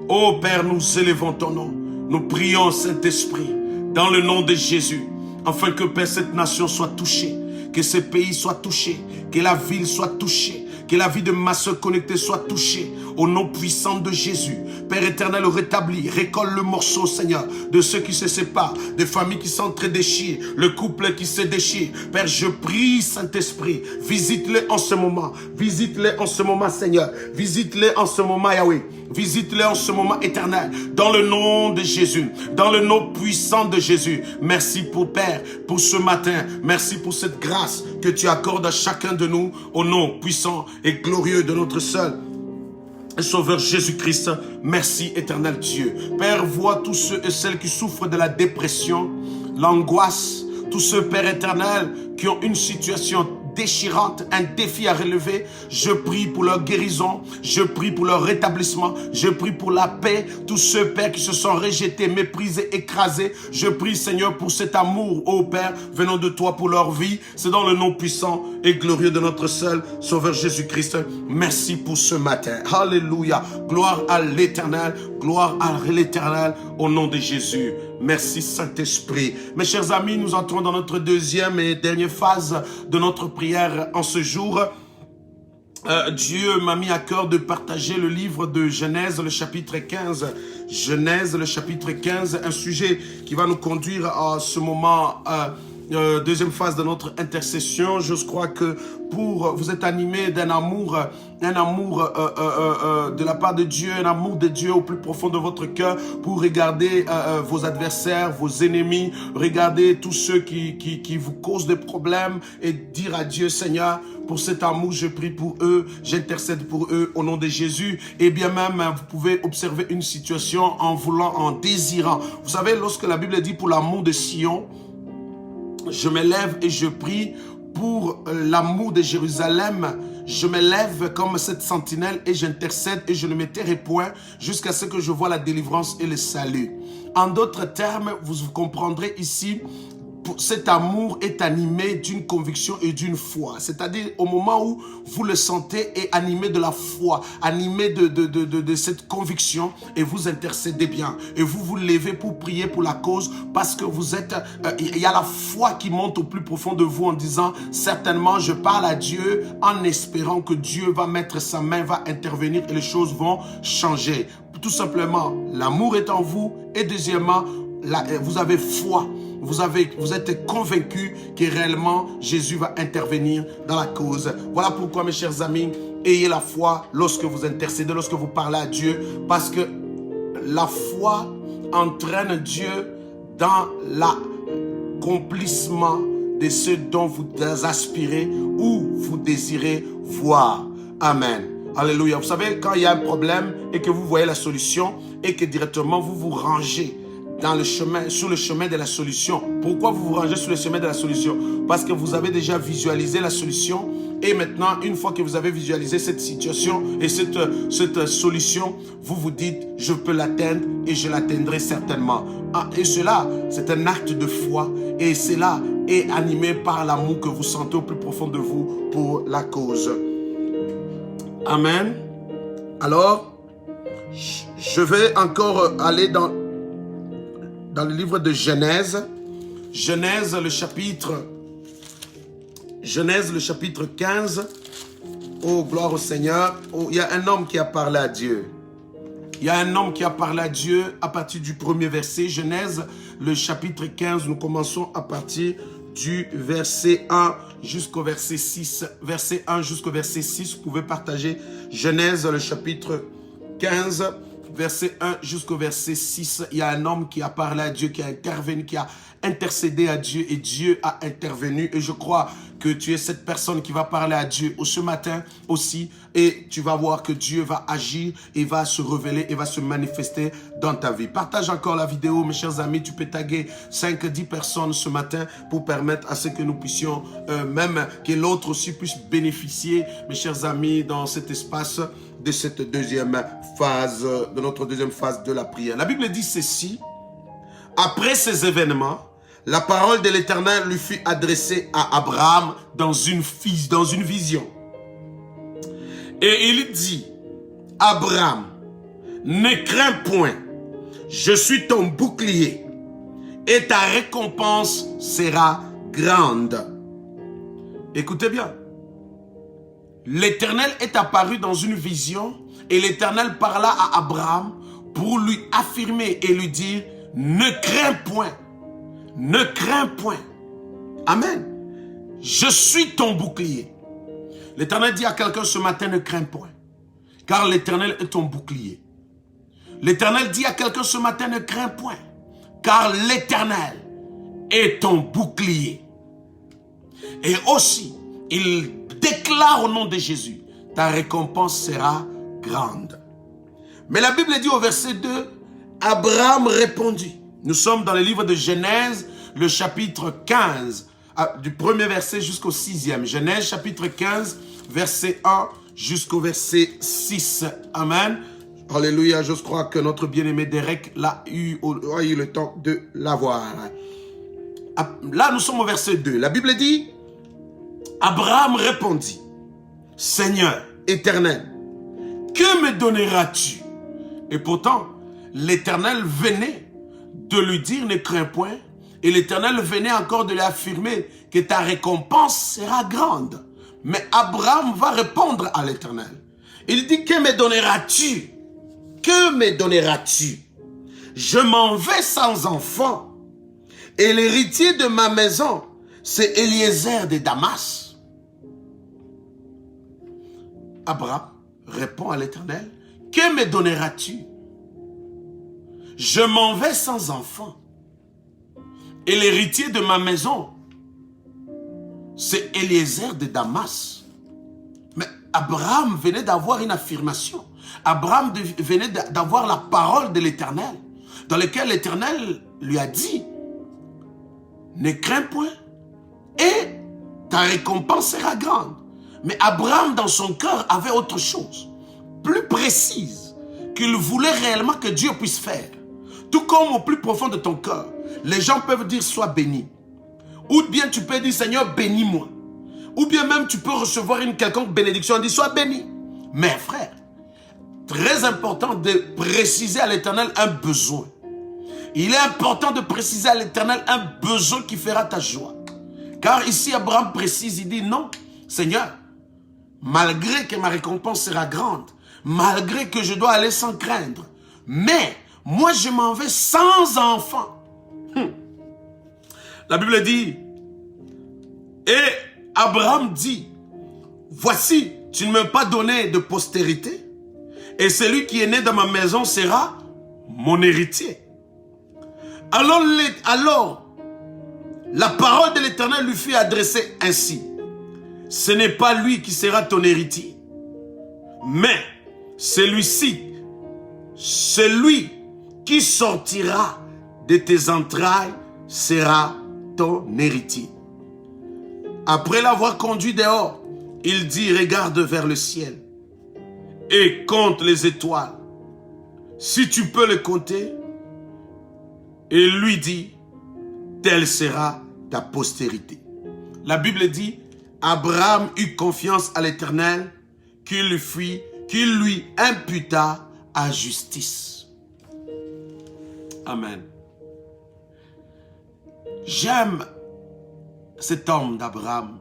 Ô Père, nous élevons ton nom. Nous prions, Saint-Esprit, dans le nom de Jésus, afin que, Père, cette nation soit touchée, que ce pays soit touché, que la ville soit touchée, que la vie de ma soeur connectée soit touchée, au nom puissant de Jésus. Père éternel, rétablis, récolle le morceau, Seigneur, de ceux qui se séparent, des familles qui s'entre-déchirent, le couple qui se déchire. Père, je prie, Saint-Esprit, visite-les en ce moment, visite-les en ce moment, Seigneur, visite-les en ce moment, Yahweh. Visite-les en ce moment éternel, dans le nom de Jésus, dans le nom puissant de Jésus. Merci pour Père, pour ce matin. Merci pour cette grâce que tu accordes à chacun de nous, au nom puissant et glorieux de notre seul Sauveur Jésus-Christ. Merci éternel Dieu. Père, vois tous ceux et celles qui souffrent de la dépression, l'angoisse, tous ceux, Père éternel, qui ont une situation déchirante, un défi à relever. Je prie pour leur guérison, je prie pour leur rétablissement, je prie pour la paix. Tous ceux, Père, qui se sont rejetés, méprisés, écrasés, je prie, Seigneur, pour cet amour, ô Père, venant de toi pour leur vie. C'est dans le nom puissant et glorieux de notre seul Sauveur Jésus-Christ. Merci pour ce matin. Alléluia. Gloire à l'Éternel, gloire à l'Éternel, au nom de Jésus. Merci Saint-Esprit. Mes chers amis, nous entrons dans notre deuxième et dernière phase de notre prière en ce jour. Dieu m'a mis à cœur de partager le livre de Genèse, le chapitre 15. Genèse, le chapitre 15, un sujet qui va nous conduire à ce moment, deuxième phase de notre intercession. Je crois que vous êtes animés d'un amour, de la part de Dieu, un amour de Dieu au plus profond de votre cœur pour regarder vos adversaires, vos ennemis, regarder tous ceux qui vous causent des problèmes et dire à Dieu, Seigneur, pour cet amour, je prie pour eux, j'intercède pour eux au nom de Jésus. Et bien même, vous pouvez observer une situation en désirant. Vous savez, lorsque la Bible dit pour l'amour de Sion, je me lève et je prie pour l'amour de Jérusalem. Je me lève comme cette sentinelle et j'intercède et je ne me tairai point jusqu'à ce que je vois la délivrance et le salut. En d'autres termes, vous comprendrez ici, cet amour est animé d'une conviction et d'une foi. C'est-à-dire au moment où vous le sentez est animé de la foi, animé de cette conviction et vous intercédez bien. Et vous vous levez pour prier pour la cause parce que vous êtes... il y a la foi qui monte au plus profond de vous en disant certainement je parle à Dieu en espérant que Dieu va mettre sa main, va intervenir et les choses vont changer. Tout simplement, l'amour est en vous et deuxièmement, vous avez foi. Vous êtes convaincu que réellement Jésus va intervenir dans la cause. Voilà pourquoi mes chers amis, ayez la foi lorsque vous intercédez, lorsque vous parlez à Dieu, parce que la foi entraîne Dieu dans l'accomplissement de ce dont vous aspirez ou vous désirez voir. Amen. Alléluia. Vous savez, quand il y a un problème et que vous voyez la solution et que directement vous vous rangez dans le chemin, sur le chemin de la solution. Pourquoi vous vous rangez sur le chemin de la solution? Parce que vous avez déjà visualisé la solution et maintenant, une fois que vous avez visualisé cette situation et cette solution, vous vous dites, je peux l'atteindre et je l'atteindrai certainement. Et cela, c'est un acte de foi et cela est animé par l'amour que vous sentez au plus profond de vous pour la cause. Amen. Alors, je vais encore aller dans le livre de Genèse. Genèse, le chapitre 15. Oh, gloire au Seigneur. Oh, il y a un homme qui a parlé à Dieu. Il y a un homme qui a parlé à Dieu à partir du premier verset. Genèse, le chapitre 15. Nous commençons à partir du verset 1 jusqu'au verset 6. Verset 1 jusqu'au verset 6. Vous pouvez partager Genèse, le chapitre 15. Verset 1 jusqu'au verset 6, il y a un homme qui a parlé à Dieu, qui a intervenu, qui a intercédé à Dieu et Dieu a intervenu. Et je crois que tu es cette personne qui va parler à Dieu ce matin aussi et tu vas voir que Dieu va agir et va se révéler et va se manifester dans ta vie. Partage encore la vidéo, mes chers amis. Tu peux taguer 5-10 personnes ce matin pour permettre à ce que nous puissions, même que l'autre aussi puisse bénéficier, mes chers amis, dans cet espace de cette deuxième phase, de notre deuxième phase de la prière. La Bible dit ceci: après ces événements, la parole de l'Éternel lui fut adressée à Abraham dans une vision. Et il dit: Abraham, ne crains point, je suis ton bouclier et ta récompense sera grande. Écoutez bien. L'Éternel est apparu dans une vision et l'Éternel parla à Abraham pour lui affirmer et lui dire: ne crains point, ne crains point. Amen. Je suis ton bouclier. L'Éternel dit à quelqu'un ce matin: ne crains point, car l'Éternel est ton bouclier. L'Éternel dit à quelqu'un ce matin: ne crains point, car l'Éternel est ton bouclier. Et aussi, il déclare au nom de Jésus: ta récompense sera grande. Mais la Bible dit au verset 2, Abraham répondit. Nous sommes dans le livre de Genèse, le chapitre 15, du premier verset jusqu'au 6e. Genèse, chapitre 15, verset 1 jusqu'au verset 6. Amen. Alléluia, je crois que notre bien-aimé Derek a eu le temps de l'avoir. Là, nous sommes au verset 2. La Bible dit: Abraham répondit: Seigneur éternel, que me donneras-tu? Et pourtant, l'Éternel venait de lui dire: ne crains point. Et l'Éternel venait encore de lui affirmer que ta récompense sera grande. Mais Abraham va répondre à l'Éternel. Il dit: que me donneras-tu? Que me donneras-tu? Je m'en vais sans enfant. Et l'héritier de ma maison, c'est Eliezer de Damas. Abraham répond à l'Éternel: que me donneras-tu? Je m'en vais sans enfant. Et l'héritier de ma maison, c'est Eliezer de Damas. Mais Abraham venait d'avoir une affirmation. Abraham venait d'avoir la parole de l'Éternel, dans laquelle l'Éternel lui a dit: ne crains point, et ta récompense sera grande. Mais Abraham, dans son cœur, avait autre chose, plus précise, qu'il voulait réellement que Dieu puisse faire. Tout comme au plus profond de ton cœur, les gens peuvent dire: sois béni. Ou bien tu peux dire, Seigneur, bénis-moi. Ou bien même tu peux recevoir une quelconque bénédiction, on dit, sois béni. Mais frère, très important de préciser à l'Éternel un besoin. Il est important de préciser à l'Éternel un besoin qui fera ta joie. Car ici, Abraham précise, il dit, non, Seigneur, malgré que ma récompense sera grande, malgré que je dois aller sans craindre, mais moi je m'en vais sans enfant. La Bible dit, et Abraham dit, voici, tu ne m'as pas donné de postérité, et celui qui est né dans ma maison sera mon héritier. Alors la parole de l'Éternel lui fut adressée ainsi. Ce n'est pas lui qui sera ton héritier, mais celui-ci, celui qui sortira de tes entrailles sera ton héritier. Après l'avoir conduit dehors, il dit, regarde vers le ciel et compte les étoiles, si tu peux les compter. Et lui dit, telle sera ta postérité. La Bible dit, Abraham eut confiance à l'Éternel, qu'il lui imputa à justice. Amen. J'aime cet homme d'Abraham.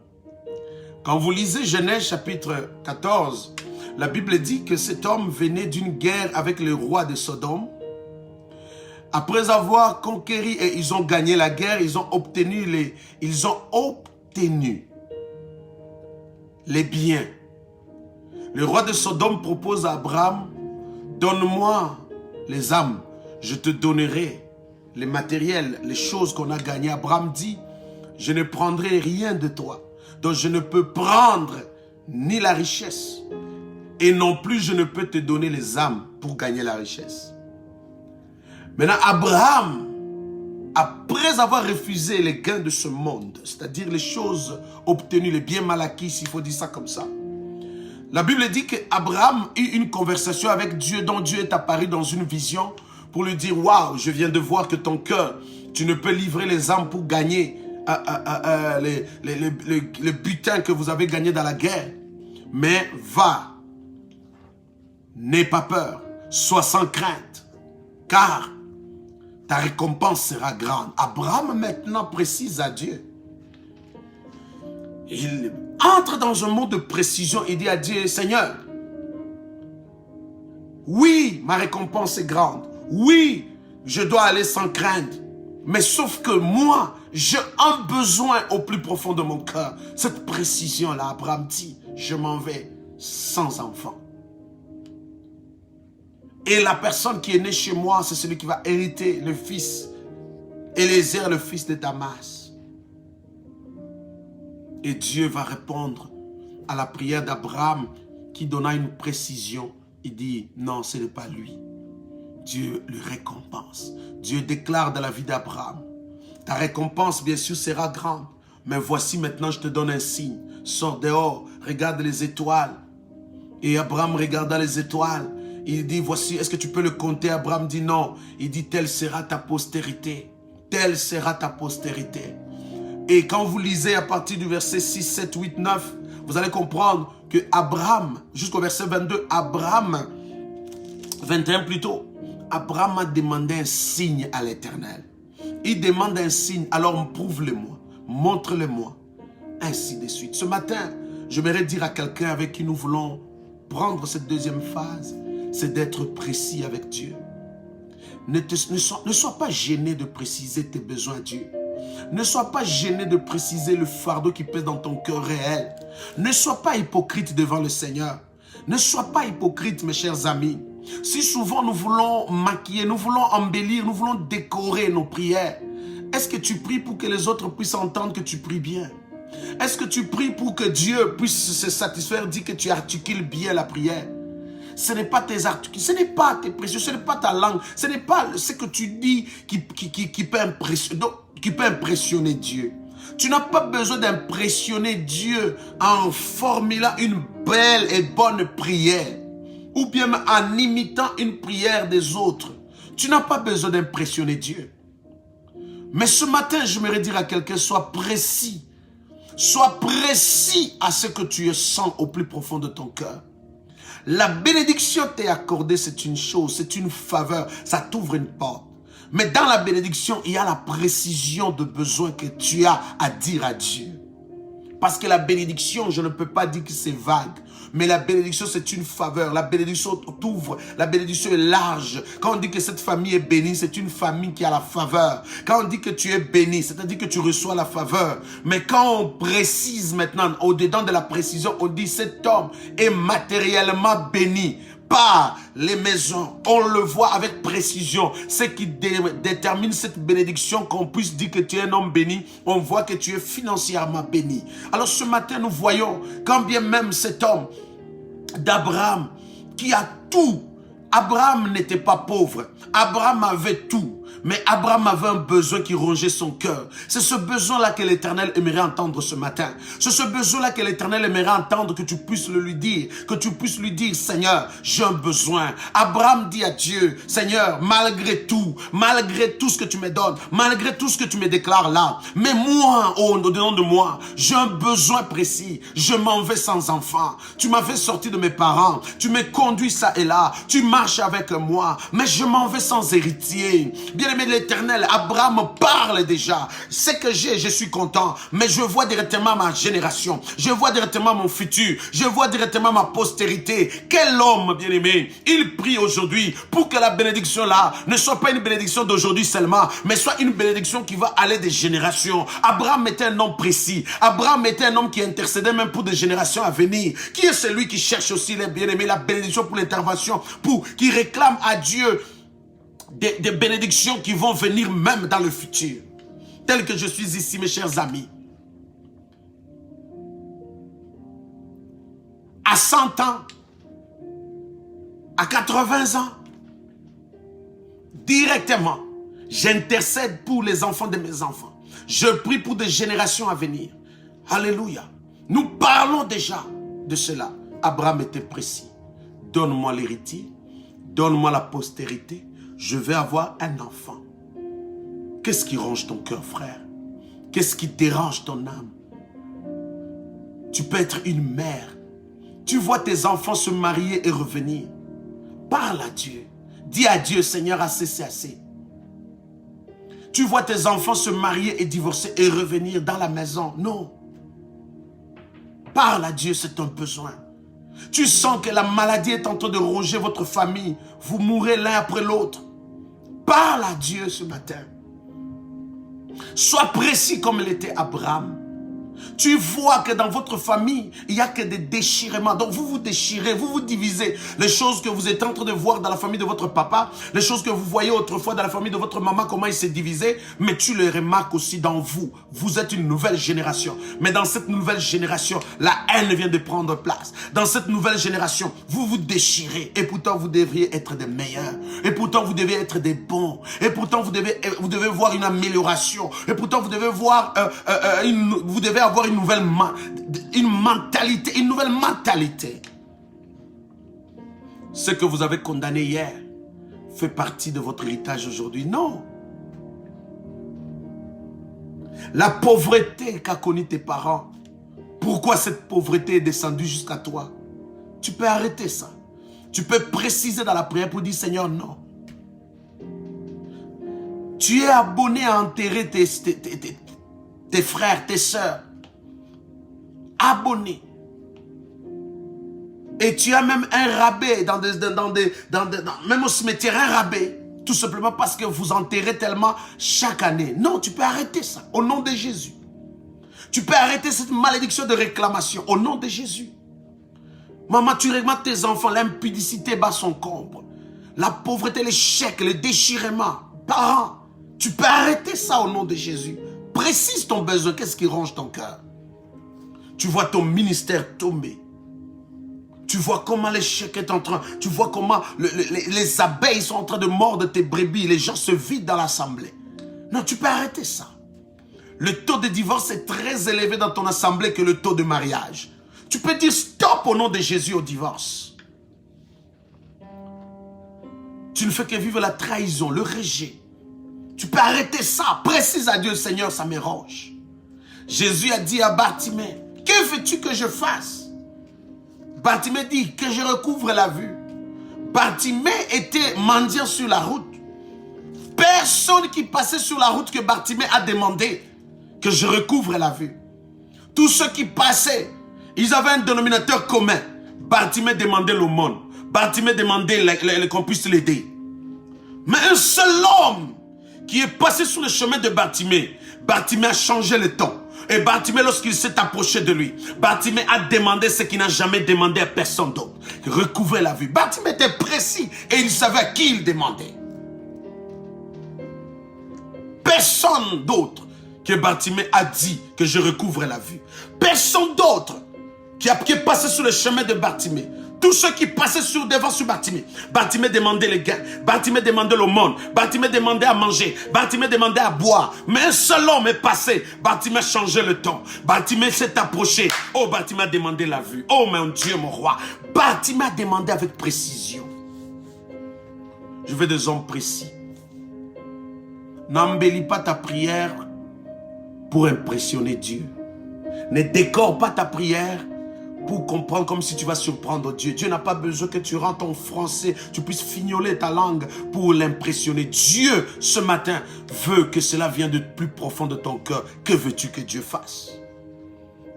Quand vous lisez Genèse chapitre 14, la Bible dit que cet homme venait d'une guerre avec le roi de Sodome. Après avoir conquéri et ils ont gagné la guerre, ils ont obtenu les biens. Le roi de Sodome propose à Abraham, donne-moi les âmes, je te donnerai les matériels, les choses qu'on a gagnées. Abraham dit, je ne prendrai rien de toi, donc je ne peux prendre ni la richesse, et non plus je ne peux te donner les âmes pour gagner la richesse. Maintenant, Abraham, après avoir refusé les gains de ce monde, c'est-à-dire les choses obtenues, les biens mal acquis, s'il faut dire ça comme ça, la Bible dit qu'Abraham eut une conversation avec Dieu, dont Dieu est apparu dans une vision pour lui dire, waouh, je viens de voir que ton cœur, tu ne peux livrer les âmes pour gagner le butin que vous avez gagné dans la guerre. Mais va, n'aie pas peur, sois sans crainte, car ta récompense sera grande. Abraham maintenant précise à Dieu. Il entre dans un monde de précision. Il dit à Dieu, Seigneur, oui, ma récompense est grande. Oui, je dois aller sans crainte. Mais sauf que moi, j'ai un besoin au plus profond de mon cœur. Cette précision-là, Abraham dit, je m'en vais sans enfant. Et la personne qui est née chez moi, c'est celui qui va hériter le fils. Élézer, le fils de Damas. Et Dieu va répondre à la prière d'Abraham qui donna une précision. Il dit, non, ce n'est pas lui. Dieu le récompense. Dieu déclare dans la vie d'Abraham, ta récompense, bien sûr, sera grande. Mais voici maintenant, je te donne un signe. Sors dehors, regarde les étoiles. Et Abraham regarda les étoiles. Il dit, voici, est-ce que tu peux le compter? Abraham dit non. Il dit, telle sera ta postérité. Telle sera ta postérité. Et quand vous lisez à partir du verset 6, 7, 8, 9, vous allez comprendre que Abraham, jusqu'au verset 22, 21 plutôt, Abraham a demandé un signe à l'Éternel. Il demande un signe, alors prouve-le-moi, montre-le-moi, ainsi de suite. Ce matin, j'aimerais dire à quelqu'un avec qui nous voulons prendre cette deuxième phase, c'est d'être précis avec Dieu. Ne sois pas gêné de préciser tes besoins à Dieu. Ne sois pas gêné de préciser le fardeau qui pèse dans ton cœur réel. Ne sois pas hypocrite devant le Seigneur. Ne sois pas hypocrite, mes chers amis. Si souvent nous voulons maquiller, nous voulons embellir, nous voulons décorer nos prières, est-ce que tu pries pour que les autres puissent entendre que tu pries bien? Est-ce que tu pries pour que Dieu puisse se satisfaire, dire que tu articules bien la prière? Ce n'est pas tes articles, ce n'est pas tes précieux, ce n'est pas ta langue, ce n'est pas ce que tu dis qui peut impressionner Dieu. Tu n'as pas besoin d'impressionner Dieu en formulant une belle et bonne prière ou bien en imitant une prière des autres. Tu n'as pas besoin d'impressionner Dieu. Mais ce matin, j'aimerais dire à quelqu'un, sois précis. Sois précis à ce que tu sens au plus profond de ton cœur. La bénédiction t'est accordée, c'est une chose, c'est une faveur, ça t'ouvre une porte. Mais dans la bénédiction, il y a la précision de besoin que tu as à dire à Dieu. Parce que la bénédiction, je ne peux pas dire que c'est vague. Mais la bénédiction, c'est une faveur. La bénédiction t'ouvre. La bénédiction est large. Quand on dit que cette famille est bénie, c'est une famille qui a la faveur. Quand on dit que tu es béni, c'est-à-dire que tu reçois la faveur. Mais quand on précise maintenant, au-dedans de la précision, on dit cet homme est matériellement béni. Par les maisons, on le voit avec précision. Ce qui détermine cette bénédiction, qu'on puisse dire que tu es un homme béni, on voit que tu es financièrement béni. Alors ce matin, nous voyons, quand bien même cet homme d'Abraham, qui a tout, Abraham n'était pas pauvre, Abraham avait tout. Mais Abraham avait un besoin qui rongeait son cœur. C'est ce besoin-là que l'Éternel aimerait entendre ce matin. C'est ce besoin-là que l'Éternel aimerait entendre, que tu puisses le lui dire. Que tu puisses lui dire, Seigneur, j'ai un besoin. Abraham dit à Dieu, Seigneur, malgré tout ce que tu me donnes, malgré tout ce que tu me déclares là, mais moi, au-dedans de moi, j'ai un besoin précis. Je m'en vais sans enfant. Tu m'as fait sortir de mes parents. Tu me conduis ça et là. Tu marches avec moi. Mais je m'en vais sans héritier. Bien-aimé de l'Éternel, Abraham parle déjà. Ce que j'ai, je suis content. Mais je vois directement ma génération. Je vois directement mon futur. Je vois directement ma postérité. Quel homme, bien-aimé. Il prie aujourd'hui pour que la bénédiction là ne soit pas une bénédiction d'aujourd'hui seulement, mais soit une bénédiction qui va aller des générations. Abraham était un homme précis. Abraham était un homme qui intercédait même pour des générations à venir. Qui est celui qui cherche aussi les bien-aimés, la bénédiction pour l'intervention, qui réclame à Dieu des bénédictions qui vont venir même dans le futur. Tel que je suis ici, mes chers amis. À 100 ans, à 80 ans, directement, j'intercède pour les enfants de mes enfants. Je prie pour des générations à venir. Alléluia. Nous parlons déjà de cela. Abraham était précis. Donne-moi l'héritier. Donne-moi la postérité. Je vais avoir un enfant. Qu'est-ce qui ronge ton cœur, frère? Qu'est-ce qui dérange ton âme? Tu peux être une mère. Tu vois tes enfants se marier et revenir. Parle à Dieu. Dis à Dieu, Seigneur, assez, c'est assez. Tu vois tes enfants se marier et divorcer et revenir dans la maison. Non. Parle à Dieu, c'est un besoin. Tu sens que la maladie est en train de ronger votre famille. Vous mourrez l'un après l'autre. Parle à Dieu ce matin. Sois précis comme l'était Abraham. Tu vois que dans votre famille, il n'y a que des déchirements. Donc vous vous déchirez, vous vous divisez. Les choses que vous êtes en train de voir dans la famille de votre papa, les choses que vous voyez autrefois dans la famille de votre maman, comment il s'est divisé, mais tu les remarques aussi dans vous. Vous êtes une nouvelle génération. Mais dans cette nouvelle génération, la haine vient de prendre place. Dans cette nouvelle génération, vous vous déchirez. Et pourtant, vous devriez être des meilleurs. Et pourtant, vous devez être des bons. Et pourtant, vous devez voir une amélioration. Et pourtant, vous devez voir, vous devez avoir une nouvelle mentalité. Ce que vous avez condamné hier fait partie de votre héritage aujourd'hui. Non. La pauvreté qu'a connue tes parents, pourquoi cette pauvreté est descendue jusqu'à toi? Tu peux arrêter ça. Tu peux préciser dans la prière pour dire, Seigneur, non. Tu es abonné à enterrer tes frères, tes sœurs. Abonné. Et tu as même un rabais même au cimetière, un rabais. Tout simplement parce que vous enterrez tellement chaque année. Non, tu peux arrêter ça au nom de Jésus. Tu peux arrêter cette malédiction de réclamation au nom de Jésus. Maman, tu regardes tes enfants, l'impudicité bat son comble. La pauvreté, l'échec, le déchirement. Parents, tu peux arrêter ça au nom de Jésus. Précise ton besoin, qu'est-ce qui ronge ton cœur? Tu vois ton ministère tomber. Tu vois comment l'échec est en train... Tu vois comment les abeilles sont en train de mordre tes brebis. Les gens se vident dans l'assemblée. Non, tu peux arrêter ça. Le taux de divorce est très élevé dans ton assemblée que le taux de mariage. Tu peux dire stop au nom de Jésus au divorce. Tu ne fais que vivre la trahison, le rejet. Tu peux arrêter ça. Précise à Dieu, Seigneur, ça m'éronge. Jésus a dit à Bartimée, que veux-tu que je fasse? Bartimée dit, que je recouvre la vue. Bartimée était mendiant sur la route. Personne qui passait sur la route que Bartimée a demandé que je recouvre la vue. Tous ceux qui passaient, ils avaient un dénominateur commun. Bartimée demandait l'aumône. Bartimée demandait qu'on puisse l'aider. Mais un seul homme qui est passé sur le chemin de Bartimée, Bartimée a changé le ton. Et Bartimée, lorsqu'il s'est approché de lui, Bartimée a demandé ce qu'il n'a jamais demandé à personne d'autre. Recouvrer la vue. Bartimée était précis et il savait à qui il demandait. Personne d'autre que Bartimée a dit que je recouvre la vue. Personne d'autre qui est passé sur le chemin de Bartimée. Tous ceux qui passaient devant sur Bartimée. Bartimée demandait les gains. Bartimée demandait l'aumône. Bartimée demandait à manger. Bartimée demandait à boire. Mais un seul homme est passé. Bartimée a changé le ton. Bartimée s'est approché. Oh, Bartimée a demandé la vue. Oh, mon Dieu, mon roi. Bartimée a demandé avec précision. Je veux des hommes précis. N'embellis pas ta prière pour impressionner Dieu. Ne décore pas ta prière pour comprendre comme si tu vas surprendre Dieu. Dieu n'a pas besoin que tu rentres en français, tu puisses fignoler ta langue pour l'impressionner. Dieu, ce matin, veut que cela vienne de plus profond de ton cœur. Que veux-tu que Dieu fasse?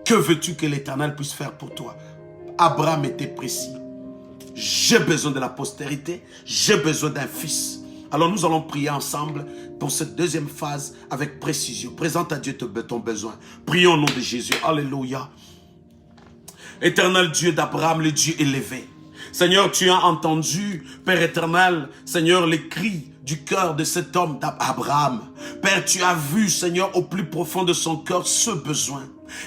Que veux-tu que l'Éternel puisse faire pour toi? Abraham était précis. J'ai besoin de la postérité, j'ai besoin d'un fils. Alors nous allons prier ensemble pour cette deuxième phase avec précision. Présente à Dieu ton besoin. Prions au nom de Jésus. Alléluia. Éternel Dieu d'Abraham, le Dieu élevé. Seigneur, tu as entendu, Père éternel, Seigneur, les cris du cœur de cet homme d'Abraham. Père, tu as vu, Seigneur, au plus profond de son cœur ce besoin.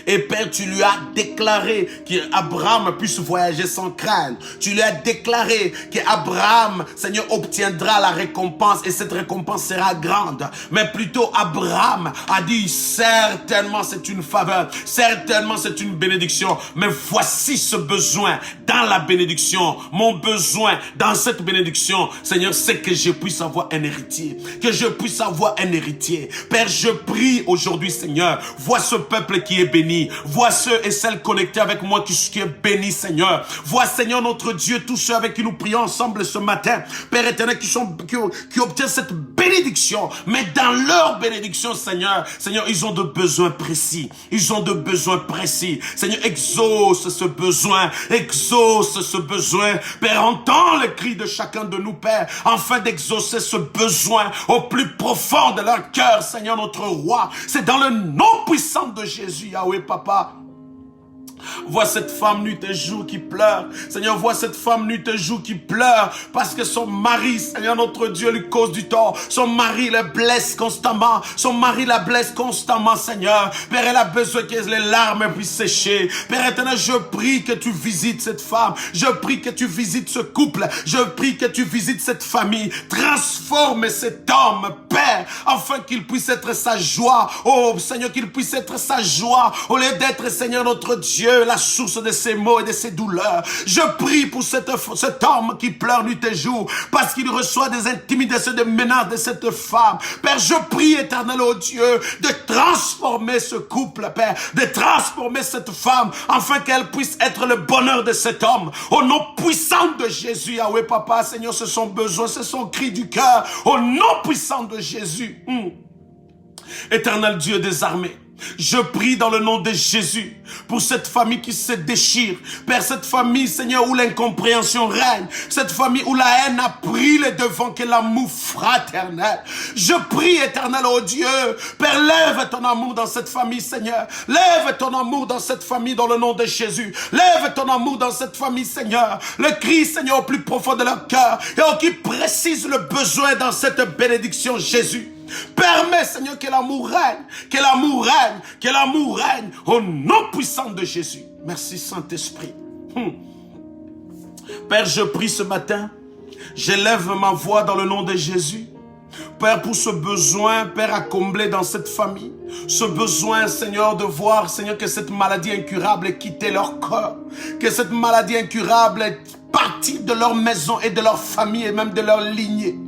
Et Père, tu lui as déclaré qu'Abraham puisse voyager sans crainte. Tu lui as déclaré qu'Abraham, Seigneur, obtiendra la récompense et cette récompense sera grande. Mais plutôt, Abraham a dit, certainement c'est une faveur, certainement c'est une bénédiction. Mais voici ce besoin dans la bénédiction. Mon besoin dans cette bénédiction, Seigneur, c'est que je puisse avoir un héritier. Que je puisse avoir un héritier. Père, je prie aujourd'hui, Seigneur, vois ce peuple qui est béni. Vois ceux et celles connectés avec moi qui est béni, Seigneur. Vois, Seigneur, notre Dieu, tous ceux avec qui nous prions ensemble ce matin, Père éternel, qui obtiennent cette bénédiction. Mais dans leur bénédiction, Seigneur, ils ont de besoins précis. Ils ont de besoins précis. Seigneur, exauce ce besoin. Exauce ce besoin. Père, entends le cri de chacun de nous, Père, afin d'exaucer ce besoin au plus profond de leur cœur, Seigneur, notre roi. C'est dans le nom puissant de Jésus, Yahweh, Papa. Vois cette femme nuit et jour qui pleure. Seigneur, vois cette femme nuit et jour qui pleure parce que son mari, Seigneur, notre Dieu, lui cause du tort. Son mari la blesse constamment. Son mari la blesse constamment, Seigneur. Père, elle a besoin que les larmes puissent sécher. Père éternel, je prie que tu visites cette femme. Je prie que tu visites ce couple. Je prie que tu visites cette famille. Transforme cet homme, Père, afin qu'il puisse être sa joie. Oh, Seigneur, qu'il puisse être sa joie au lieu d'être, Seigneur, notre Dieu, la source de ses maux et de ses douleurs. Je prie pour cet homme qui pleure nuit et jour parce qu'il reçoit des intimidations, des menaces de cette femme. Père, je prie, éternel, oh Dieu, de transformer ce couple, Père, de transformer cette femme afin qu'elle puisse être le bonheur de cet homme. Au nom puissant de Jésus, Yahweh, Papa, Seigneur, c'est son besoin, c'est son cri du cœur. Au nom puissant de Jésus. Éternel Dieu des armées, je prie dans le nom de Jésus pour cette famille qui se déchire. Père, cette famille, Seigneur, où l'incompréhension règne. Cette famille où la haine a pris le devant que l'amour fraternel. Je prie, éternel, oh Dieu, Père, lève ton amour dans cette famille, Seigneur. Lève ton amour dans cette famille dans le nom de Jésus. Lève ton amour dans cette famille, Seigneur. Le cri, Seigneur, au plus profond de leur cœur et qui précise le besoin dans cette bénédiction, Jésus. Permets, Seigneur, que l'amour règne, que l'amour règne, que l'amour règne au nom puissant de Jésus. Merci, Saint-Esprit. Père, je prie ce matin, j'élève ma voix dans le nom de Jésus. Père, pour ce besoin, Père, à combler dans cette famille. Ce besoin, Seigneur, de voir, Seigneur, que cette maladie incurable ait quitté leur corps. Que cette maladie incurable ait partir de leur maison et de leur famille et même de leur lignée.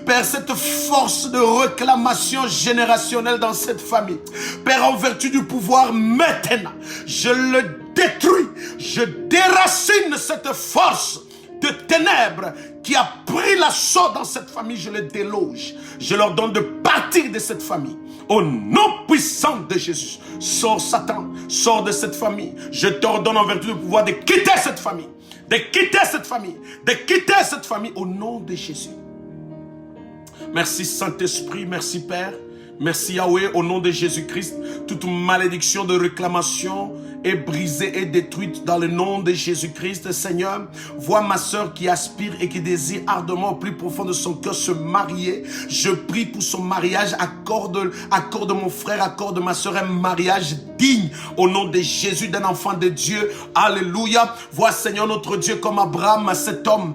Père, cette force de réclamation générationnelle dans cette famille, Père, en vertu du pouvoir maintenant, je le détruis, je déracine cette force de ténèbres qui a pris l'assaut dans cette famille, je le déloge. Je leur donne de partir de cette famille. Au nom puissant de Jésus, sors Satan, sors de cette famille. Je t'ordonne en vertu du pouvoir de quitter cette famille. De quitter cette famille. De quitter cette famille au nom de Jésus. Merci Saint-Esprit, merci Père. Merci Yahweh, au nom de Jésus-Christ. Toute malédiction de réclamation est brisée et détruite dans le nom de Jésus-Christ. Seigneur, vois ma sœur qui aspire et qui désire ardemment au plus profond de son cœur se marier. Je prie pour son mariage. Accorde mon frère, accorde ma sœur un mariage digne au nom de Jésus, d'un enfant de Dieu. Alléluia. Vois Seigneur notre Dieu comme Abraham, cet homme,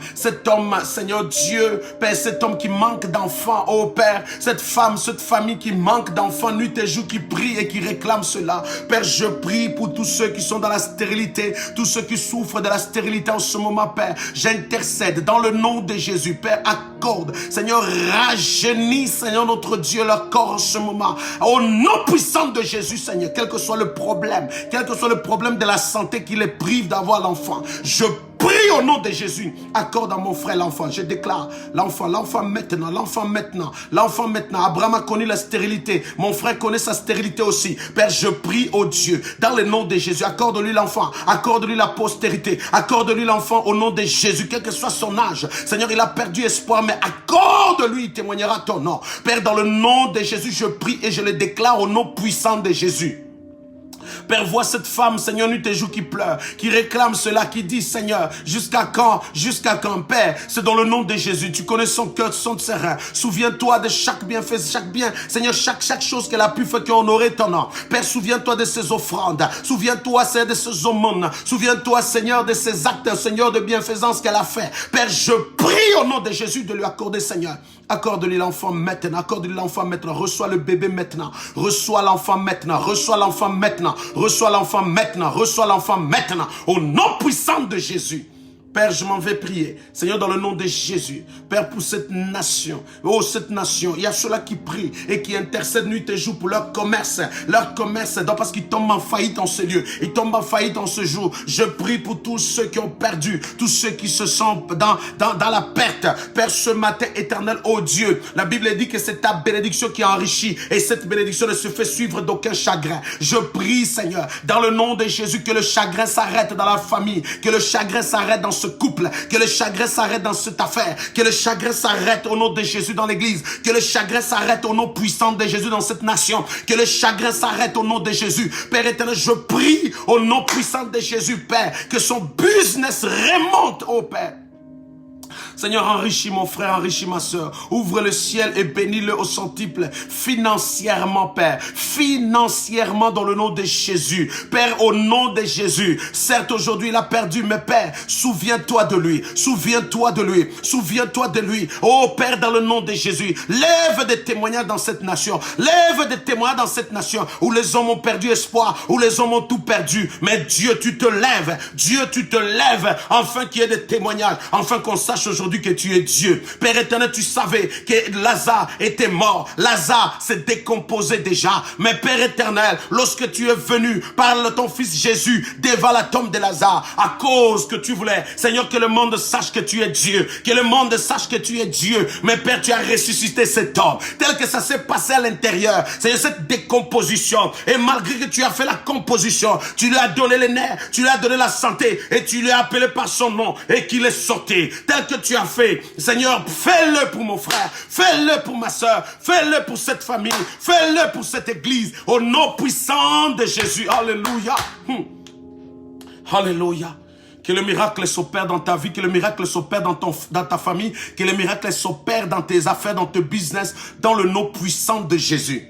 Seigneur Dieu, Père, cet homme qui manque d'enfants, oh Père, cette femme, cette famille qui manque d'enfants, nuit et jour, qui prie et qui réclame cela. Père, je prie pour tous ceux qui sont dans la stérilité, tous ceux qui souffrent de la stérilité en ce moment, Père. J'intercède dans le nom de Jésus. Père, accorde, Seigneur, rajeunis, Seigneur notre Dieu, leur corps en ce moment. Au nom puissant de Jésus, Seigneur, quel que soit le problème de la santé qui les prive d'avoir l'enfant, je prie au nom de Jésus, accorde à mon frère l'enfant. Je déclare l'enfant maintenant. Abraham a connu la stérilité. Mon frère connaît sa stérilité aussi. Père, je prie au Dieu, dans le nom de Jésus, accorde-lui l'enfant, accorde-lui la postérité, accorde-lui l'enfant au nom de Jésus, quel que soit son âge. Seigneur, il a perdu espoir, mais accorde-lui, il témoignera ton nom. Père, dans le nom de Jésus, je prie et je le déclare au nom puissant de Jésus. Père, vois cette femme, Seigneur, nuit et jour qui pleure, qui réclame cela, qui dit, Seigneur, jusqu'à quand, Père, c'est dans le nom de Jésus. Tu connais son cœur, son terrain. Souviens-toi de chaque bienfait, Seigneur, chaque chose qu'elle a pu faire qui honorait ton nom. Père, souviens-toi de ses offrandes. Souviens-toi, Seigneur, de ses aumônes. Souviens-toi, Seigneur, de ses actes, Seigneur, de bienfaisance qu'elle a fait. Père, je prie au nom de Jésus de lui accorder, Seigneur. Accorde-lui l'enfant maintenant, accorde-lui l'enfant maintenant, reçois le bébé maintenant, reçois l'enfant maintenant, reçois l'enfant maintenant, reçois l'enfant maintenant, reçois l'enfant maintenant, au nom puissant de Jésus. Père, je m'en vais prier, Seigneur, dans le nom de Jésus. Père, pour cette nation, oh cette nation, il y a ceux-là qui prient et qui intercèdent nuit et jour pour leur commerce, parce qu'ils tombent en faillite en ce lieu, ils tombent en faillite en ce jour. Je prie pour tous ceux qui ont perdu, tous ceux qui se sentent dans la perte. Père, ce matin éternel, oh Dieu, la Bible dit que c'est ta bénédiction qui enrichit et cette bénédiction ne se fait suivre d'aucun chagrin. Je prie, Seigneur, dans le nom de Jésus, que le chagrin s'arrête dans la famille, que le chagrin s'arrête dans ce couple, que le chagrin s'arrête dans cette affaire, que le chagrin s'arrête au nom de Jésus dans l'église, que le chagrin s'arrête au nom puissant de Jésus dans cette nation, que le chagrin s'arrête au nom de Jésus. Père éternel, je prie au nom puissant de Jésus, Père, que son business remonte, oh Père. Seigneur, enrichis mon frère, enrichis ma soeur. Ouvre le ciel et bénis-le au centuple. Financièrement, Père. Financièrement dans le nom de Jésus. Père, au nom de Jésus. Certes, aujourd'hui, il a perdu, mais Père, souviens-toi de lui. Souviens-toi de lui. Souviens-toi de lui. Oh Père, dans le nom de Jésus. Lève des témoignages dans cette nation. Lève des témoignages dans cette nation où les hommes ont perdu espoir, où les hommes ont tout perdu. Mais Dieu, tu te lèves. Dieu, tu te lèves. Enfin qu'il y ait des témoignages. Enfin qu'on sache aujourd'hui que tu es Dieu. Père éternel, tu savais que Lazare était mort. Lazare s'est décomposé déjà. Mais Père éternel, lorsque tu es venu par ton fils Jésus devant la tombe de Lazare, à cause que tu voulais, Seigneur, que le monde sache que tu es Dieu. Que le monde sache que tu es Dieu. Mais Père, tu as ressuscité cet homme. Tel que ça s'est passé à l'intérieur. C'est cette décomposition. Et malgré que tu as fait la composition, tu lui as donné les nerfs, tu lui as donné la santé et tu lui as appelé par son nom et qu'il est sorti. Tel que tu as fait, Seigneur, fais-le pour mon frère, fais-le pour ma soeur, fais-le pour cette famille, fais-le pour cette église, au nom puissant de Jésus. Alléluia. Alléluia. Que le miracle s'opère dans ta vie, que le miracle s'opère dans ta famille, que le miracle s'opère dans tes affaires, dans tes business, dans le nom puissant de Jésus.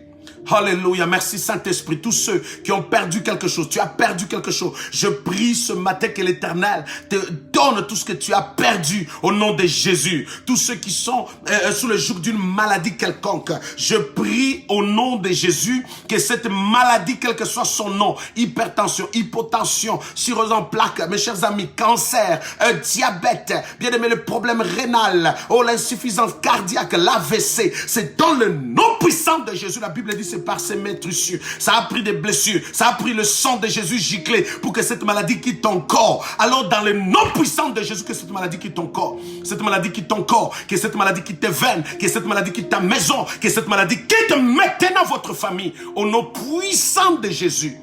Alléluia. Merci Saint-Esprit. Tous ceux qui ont perdu quelque chose, tu as perdu quelque chose. Je prie ce matin que l'Éternel te donne tout ce que tu as perdu au nom de Jésus. Tous ceux qui sont sous le joug d'une maladie quelconque, je prie au nom de Jésus que cette maladie, quel que soit son nom, hypertension, hypotension, cirrhose en plaques, mes chers amis, cancer, diabète, bien aimé, le problème rénal, l'insuffisance cardiaque, l'AVC, c'est dans le nom puissant de Jésus. La Bible dit c'est par ses maîtrissures. Ça a pris des blessures, ça a pris le sang de Jésus giclé pour que cette maladie quitte ton corps. Alors dans le nom puissant de Jésus, que cette maladie quitte ton corps, cette maladie quitte ton corps, que cette maladie quitte tes veines, que cette maladie quitte ta maison, que cette maladie quitte maintenant votre famille. Au nom puissant de Jésus.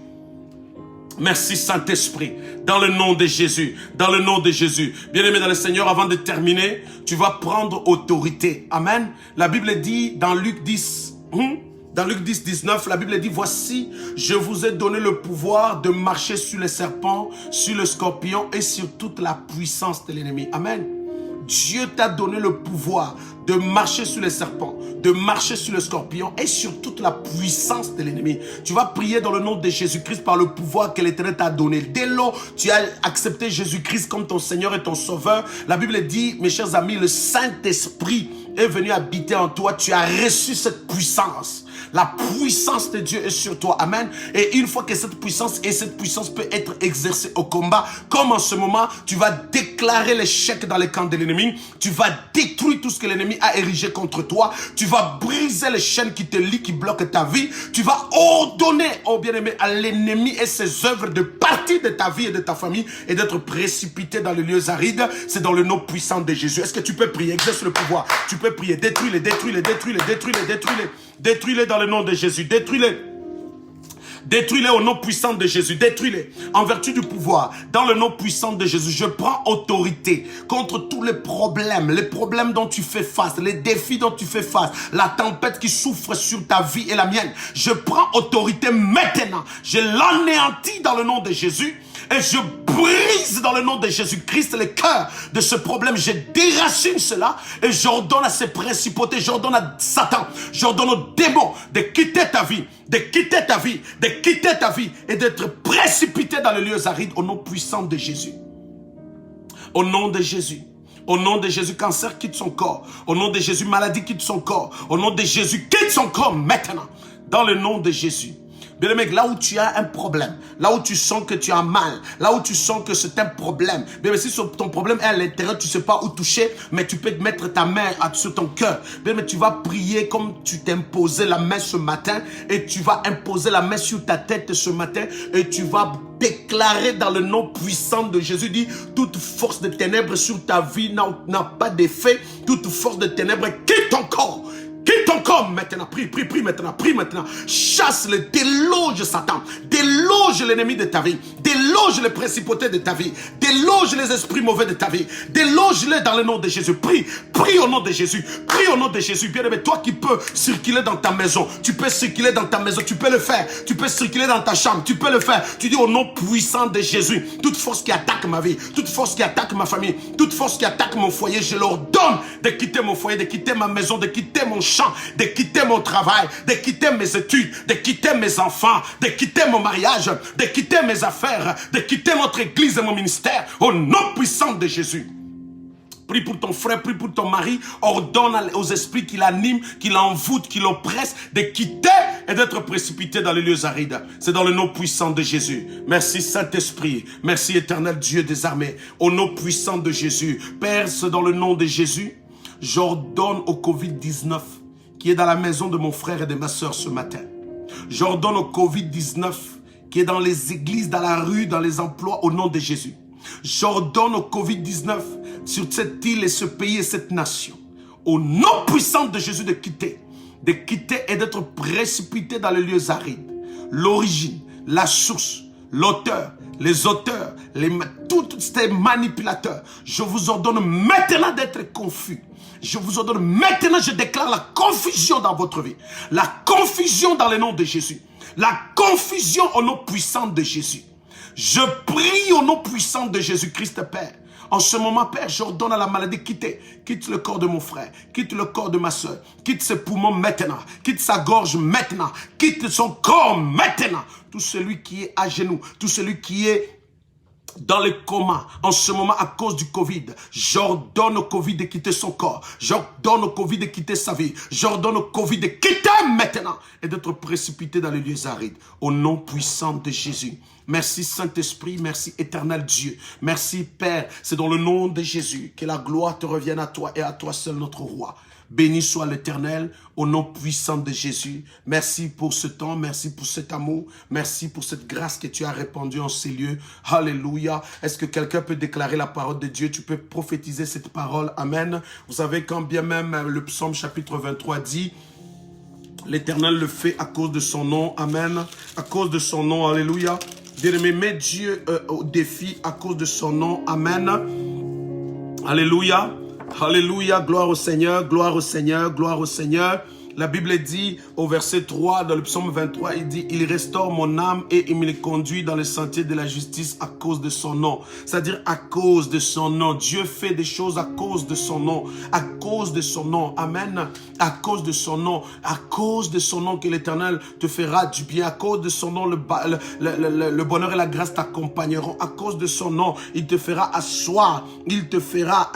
Merci Saint-Esprit, dans le nom de Jésus, dans le nom de Jésus. Bien-aimé dans le Seigneur, avant de terminer, tu vas prendre autorité. Amen. La Bible dit dans Luc 10, dans Luc 10, 19, la Bible dit, voici, je vous ai donné le pouvoir de marcher sur les serpents, sur le scorpion et sur toute la puissance de l'ennemi. Amen. Dieu t'a donné le pouvoir de marcher sur les serpents, de marcher sur le scorpion et sur toute la puissance de l'ennemi. Tu vas prier dans le nom de Jésus-Christ par le pouvoir que l'Éternel t'a donné. Dès lors, tu as accepté Jésus-Christ comme ton Seigneur et ton Sauveur. La Bible dit, mes chers amis, le Saint-Esprit est venu habiter en toi. Tu as reçu cette puissance. La puissance de Dieu est sur toi. Amen. Et une fois que cette puissance peut être exercée au combat, comme en ce moment, tu vas déclarer l'échec dans les camps de l'ennemi. Tu vas détruire tout ce que l'ennemi a érigé contre toi. Tu vas briser les chaînes qui te lient, qui bloquent ta vie. Tu vas ordonner, oh bien-aimé, à l'ennemi et ses œuvres de partir de ta vie et de ta famille et d'être précipité dans les lieux arides. C'est dans le nom puissant de Jésus. Est-ce que tu peux prier? Exerce le pouvoir. Tu peux prier. Détruis-les, détruis-les, détruis-les, détruis-les, détruis-les. Détruis-les dans le nom de Jésus. Détruis-les. Détruis-les au nom puissant de Jésus. Détruis-les en vertu du pouvoir. Dans le nom puissant de Jésus, je prends autorité contre tous les problèmes dont tu fais face, les défis dont tu fais face, la tempête qui souffre sur ta vie et la mienne. Je prends autorité maintenant. Je l'anéantis dans le nom de Jésus. Et je brise dans le nom de Jésus-Christ le cœur de ce problème. Je déracine cela et j'ordonne à ces principautés, j'ordonne à Satan, j'ordonne aux démons de quitter ta vie, de quitter ta vie, de quitter ta vie et d'être précipité dans les lieux arides au nom puissant de Jésus. Au nom de Jésus. Au nom de Jésus, cancer quitte son corps. Au nom de Jésus, maladie quitte son corps. Au nom de Jésus, quitte son corps maintenant. Dans le nom de Jésus. Bien aimé, là où tu as un problème, là où tu sens que tu as mal, là où tu sens que c'est un problème, bien aimé, si ton problème est à l'intérieur, tu ne sais pas où toucher, mais tu peux te mettre ta main sur ton cœur. Bien aimé, tu vas prier comme tu t'imposais la main ce matin et tu vas imposer la main sur ta tête ce matin et tu vas déclarer dans le nom puissant de Jésus, dit, toute force de ténèbres sur ta vie n'a pas d'effet, toute force de ténèbres quitte ton corps. Quitte ton corps maintenant, prie maintenant. Chasse le déloge Satan, déloge l'ennemi de ta vie, déloge les principautés de ta vie, déloge les esprits mauvais de ta vie, déloge-les dans le nom de Jésus. Prie au nom de Jésus, prie au nom de Jésus. Bien aimé, toi qui peux circuler dans ta maison, tu peux circuler dans ta maison, tu peux le faire. Tu peux circuler dans ta chambre, tu peux le faire. Tu dis au nom puissant de Jésus, toute force qui attaque ma vie, toute force qui attaque ma famille, toute force qui attaque mon foyer, je leur donne de quitter mon foyer, de quitter ma maison, de quitter mon champ, de quitter mon travail, de quitter mes études, de quitter mes enfants, de quitter mon mariage, de quitter mes affaires, de quitter notre église et mon ministère, au nom puissant de Jésus. Prie pour ton frère, prie pour ton mari, ordonne aux esprits qui l'animent, qui l'envoûtent, qui l'oppressent, de quitter et d'être précipités dans les lieux arides. C'est dans le nom puissant de Jésus. Merci Saint-Esprit, merci éternel Dieu des armées, au nom puissant de Jésus. Père, c'est dans le nom de Jésus, j'ordonne au Covid-19 qui est dans la maison de mon frère et de ma soeur ce matin. J'ordonne au Covid-19 qui est dans les églises, dans la rue, dans les emplois, au nom de Jésus. J'ordonne au Covid-19 sur cette île et ce pays et cette nation, au nom puissant de Jésus, de quitter et d'être précipité dans les lieux arides. L'origine, la source, l'auteur, les auteurs, tous ces manipulateurs, je vous ordonne maintenant d'être confus. Je vous ordonne maintenant, je déclare la confusion dans votre vie. La confusion dans le nom de Jésus. La confusion au nom puissant de Jésus. Je prie au nom puissant de Jésus-Christ, Père. En ce moment, Père, j'ordonne à la maladie, quitte le corps de mon frère, quitte le corps de ma soeur, quitte ses poumons maintenant, quitte sa gorge maintenant, quitte son corps maintenant. Tout celui qui est à genoux, tout celui qui est dans le coma, en ce moment à cause du Covid, j'ordonne au Covid de quitter son corps, j'ordonne au Covid de quitter sa vie, j'ordonne au Covid de quitter maintenant et d'être précipité dans les lieux arides, au nom puissant de Jésus. Merci Saint-Esprit, merci éternel Dieu, merci Père, c'est dans le nom de Jésus que la gloire te revienne à toi et à toi seul notre roi. Béni soit l'Éternel, au nom puissant de Jésus. Merci pour ce temps, merci pour cet amour, merci pour cette grâce que tu as répandue en ces lieux. Alléluia. Est-ce que quelqu'un peut déclarer la parole de Dieu? Tu peux prophétiser cette parole. Amen. Vous savez, quand bien même le psaume chapitre 23 dit, l'Éternel le fait à cause de son nom. Amen. À cause de son nom. Alléluia. Bien-aimé, mets Dieu au défi à cause de son nom. Amen. Alléluia. Alléluia, gloire au Seigneur, gloire au Seigneur, gloire au Seigneur. La Bible dit au verset 3 dans le psaume 23, il dit « Il restaure mon âme et il me conduit dans le sentier de la justice à cause de son nom. » C'est-à-dire à cause de son nom. Dieu fait des choses à cause de son nom. À cause de son nom. Amen. À cause de son nom. À cause de son nom que l'Éternel te fera du bien. À cause de son nom, le bonheur et la grâce t'accompagneront. À cause de son nom, il te fera asseoir. Il te fera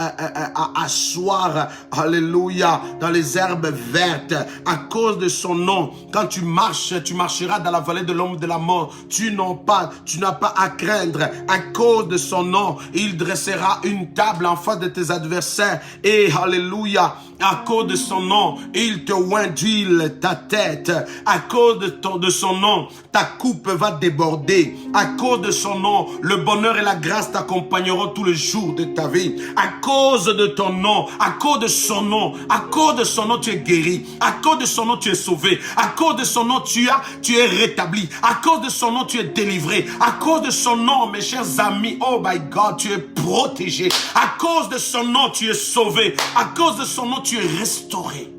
asseoir. Alléluia. Dans les herbes vertes. À cause de son nom, quand tu marcheras dans la vallée de l'ombre de la mort. Tu n'as pas à craindre. À cause de son nom, il dressera une table en face de tes adversaires. Et alléluia, à cause de son nom, il te oint d'huile ta tête. À cause de son nom, ta coupe va déborder. À cause de son nom, le bonheur et la grâce t'accompagneront tous les jours de ta vie. À cause de ton nom, à cause de son nom, à cause de son nom, tu es guéri. À cause de son nom, tu es sauvé. À cause de son nom, tu es rétabli. À cause de son nom, tu es délivré. À cause de son nom, mes chers amis, oh my God, tu es protégé. À cause de son nom, tu es sauvé. À cause de son nom, tu es restauré.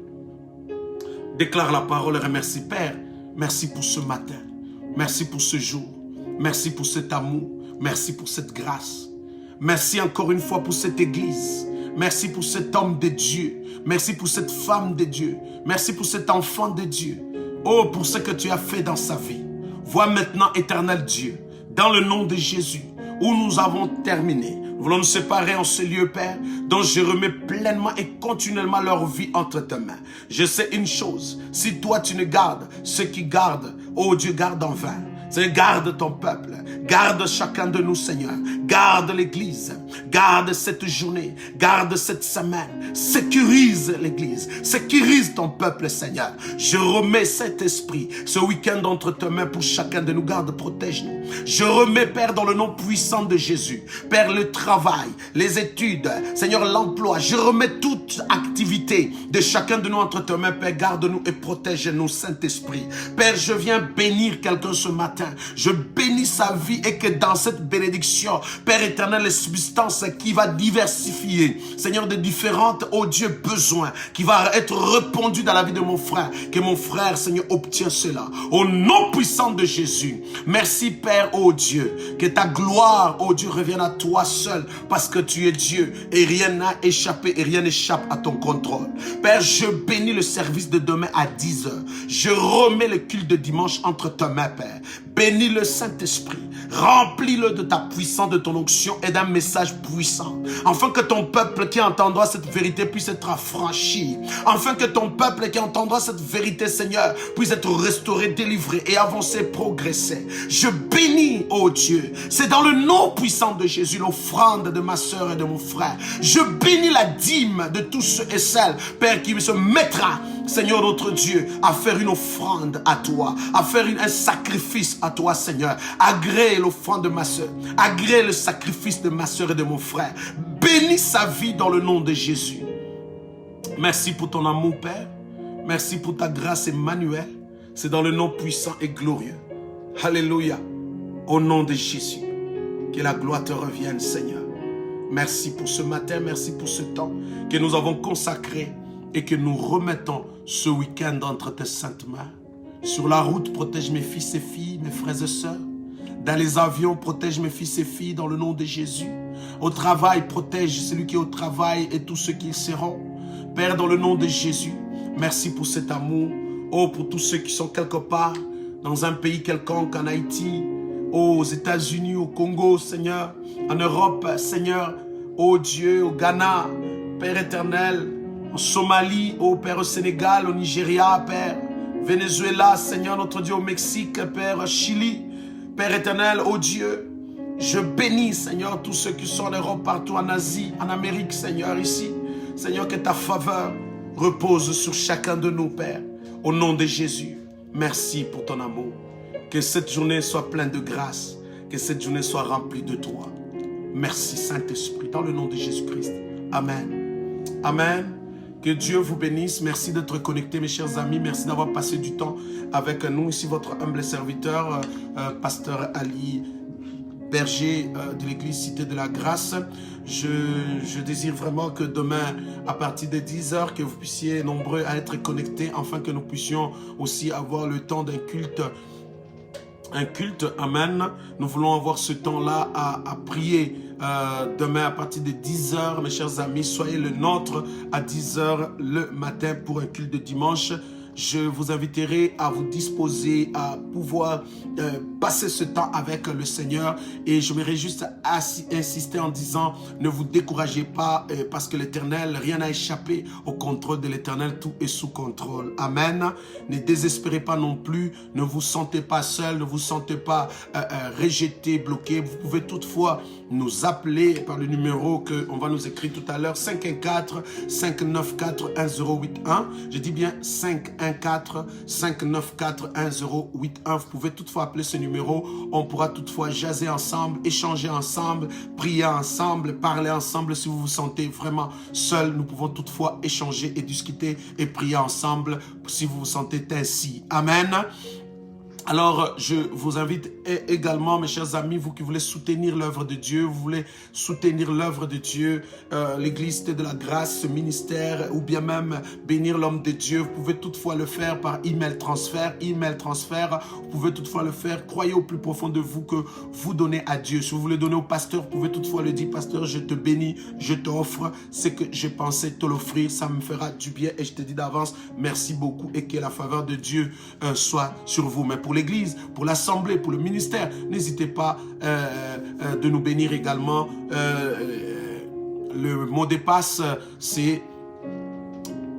Déclare la parole et remercie Père. Merci pour ce matin. Merci pour ce jour. Merci pour cet amour. Merci pour cette grâce. Merci encore une fois pour cette église. Merci pour cet homme de Dieu. Merci pour cette femme de Dieu. Merci pour cet enfant de Dieu. Oh, pour ce que tu as fait dans sa vie. Vois maintenant, éternel Dieu, dans le nom de Jésus, où nous avons terminé. Nous voulons nous séparer en ce lieu, Père, dont je remets pleinement et continuellement leur vie entre tes mains. Je sais une chose, si toi tu ne gardes, ceux qui gardent, oh Dieu, garde en vain. Seigneur, garde ton peuple, garde chacun de nous, Seigneur, garde l'église, garde cette journée, garde cette semaine, sécurise l'église, sécurise ton peuple, Seigneur. Je remets cet esprit, ce week-end entre tes mains pour chacun de nous, garde, protège-nous. Je remets, Père, dans le nom puissant de Jésus, Père, le travail, les études, Seigneur, l'emploi, je remets toute activité de chacun de nous entre tes mains, Père, garde-nous et protège-nous, Saint-Esprit. Père, je viens bénir quelqu'un ce matin. Je bénis sa vie et que dans cette bénédiction, Père éternel, les substances qui va diversifier, Seigneur, de différentes, oh Dieu, besoins, qui va être répandu dans la vie de mon frère, que mon frère, Seigneur, obtient cela. Au nom puissant de Jésus, merci Père, oh Dieu, que ta gloire, oh Dieu, revienne à toi seul, parce que tu es Dieu et rien n'a échappé et rien n'échappe à ton contrôle. Père, je bénis le service de demain à 10h. Je remets le culte de dimanche entre tes mains, Père. Bénis le Saint-Esprit, remplis-le de ta puissance, de ton onction et d'un message puissant, afin que ton peuple qui entendra cette vérité puisse être affranchi, afin que ton peuple qui entendra cette vérité, Seigneur, puisse être restauré, délivré et avancer, progresser. Je bénis, oh Dieu, c'est dans le nom puissant de Jésus, l'offrande de ma soeur et de mon frère. Je bénis la dîme de tous ceux et celles, Père, qui se mettra, Seigneur notre Dieu, à faire une offrande à toi, à faire un sacrifice à toi, Seigneur. Agrée l'offrande de ma soeur, agrée le sacrifice de ma soeur et de mon frère. Bénis sa vie dans le nom de Jésus. Merci pour ton amour, Père. Merci pour ta grâce, Emmanuel. C'est dans le nom puissant et glorieux. Alléluia. Au nom de Jésus. Que la gloire te revienne, Seigneur. Merci pour ce matin, merci pour ce temps que nous avons consacré et que nous remettons ce week-end entre tes saintes mains. Sur la route, protège mes fils et filles, mes frères et sœurs. Dans les avions, protège mes fils et filles dans le nom de Jésus. Au travail, protège celui qui est au travail et tous ceux qui y seront. Père, dans le nom de Jésus, merci pour cet amour. Oh, pour tous ceux qui sont quelque part, dans un pays quelconque, en Haïti, oh, aux États-Unis, au Congo, Seigneur, en Europe, Seigneur, oh Dieu, au Ghana, Père éternel, en Somalie, oh Père, au Sénégal, au Nigeria, Père, Venezuela, Seigneur, notre Dieu, au Mexique, Père, Chili, Père éternel, oh Dieu, je bénis, Seigneur, tous ceux qui sont en Europe, partout en Asie, en Amérique, Seigneur, ici. Seigneur, que ta faveur repose sur chacun de nous, Père. Au nom de Jésus, merci pour ton amour. Que cette journée soit pleine de grâce. Que cette journée soit remplie de toi. Merci, Saint-Esprit, dans le nom de Jésus-Christ. Amen. Amen. Que Dieu vous bénisse. Merci d'être connectés, mes chers amis. Merci d'avoir passé du temps avec nous. Ici, votre humble serviteur, Pasteur Ali Berger de l'église Cité de la Grâce. Je désire vraiment que demain, à partir de 10h, que vous puissiez nombreux à être connectés, afin que nous puissions aussi avoir le temps d'un culte. Un culte, amen. Nous voulons avoir ce temps-là à prier demain à partir de 10h, mes chers amis. Soyez le nôtre à 10h le matin pour un culte de dimanche. Je vous inviterai à vous disposer à pouvoir passer ce temps avec le Seigneur. Et je voudrais juste insister en disant, ne vous découragez pas parce que l'Éternel, rien n'a échappé au contrôle de l'Éternel, tout est sous contrôle. Amen. Ne désespérez pas non plus, ne vous sentez pas seul, ne vous sentez pas rejeté, bloqué. Vous pouvez toutefois nous appeler par le numéro qu'on va nous écrire tout à l'heure, 514-594-1081. Je dis bien 514-594-1081. Vous pouvez toutefois appeler ce numéro. On pourra toutefois jaser ensemble, échanger ensemble, prier ensemble, parler ensemble. Si vous vous sentez vraiment seul, nous pouvons toutefois échanger et discuter et prier ensemble si vous vous sentez ainsi. Amen. Alors, je vous invite également, mes chers amis, vous qui voulez soutenir l'œuvre de Dieu, vous voulez soutenir l'œuvre de Dieu, l'église de la grâce, ce ministère, ou bien même bénir l'homme de Dieu, vous pouvez toutefois le faire par email transfert, vous pouvez toutefois le faire, croyez au plus profond de vous que vous donnez à Dieu. Si vous voulez donner au pasteur, vous pouvez toutefois le dire, pasteur, je te bénis, je t'offre ce que je pensais te l'offrir, ça me fera du bien et je te dis d'avance, merci beaucoup et que la faveur de Dieu soit sur vous. Mais pour l'église, pour l'assemblée, pour le ministère, n'hésitez pas de nous bénir également. Le mot de passe, c'est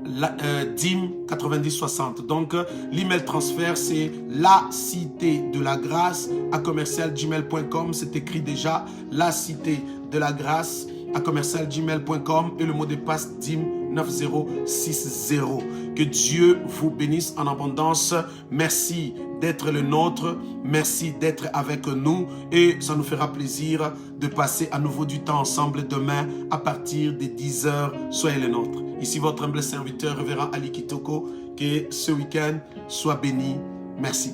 DIM 9060. Donc, l'email transfert, c'est la cité de la grâce @gmail.com. C'est écrit déjà, la cité de la grâce @gmail.com et le mot de passe DIM 9060. Que Dieu vous bénisse en abondance. Merci d'être le nôtre. Merci d'être avec nous. Et ça nous fera plaisir de passer à nouveau du temps ensemble demain à partir de 10h. Soyez les nôtres. Ici votre humble serviteur, révérend Ali Kitoko. Que ce week-end soit béni. Merci.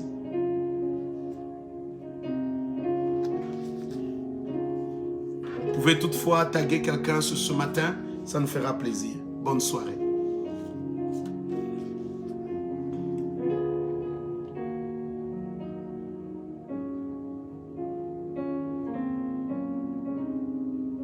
Vous pouvez toutefois taguer quelqu'un ce matin. Ça nous fera plaisir. Bonne soirée.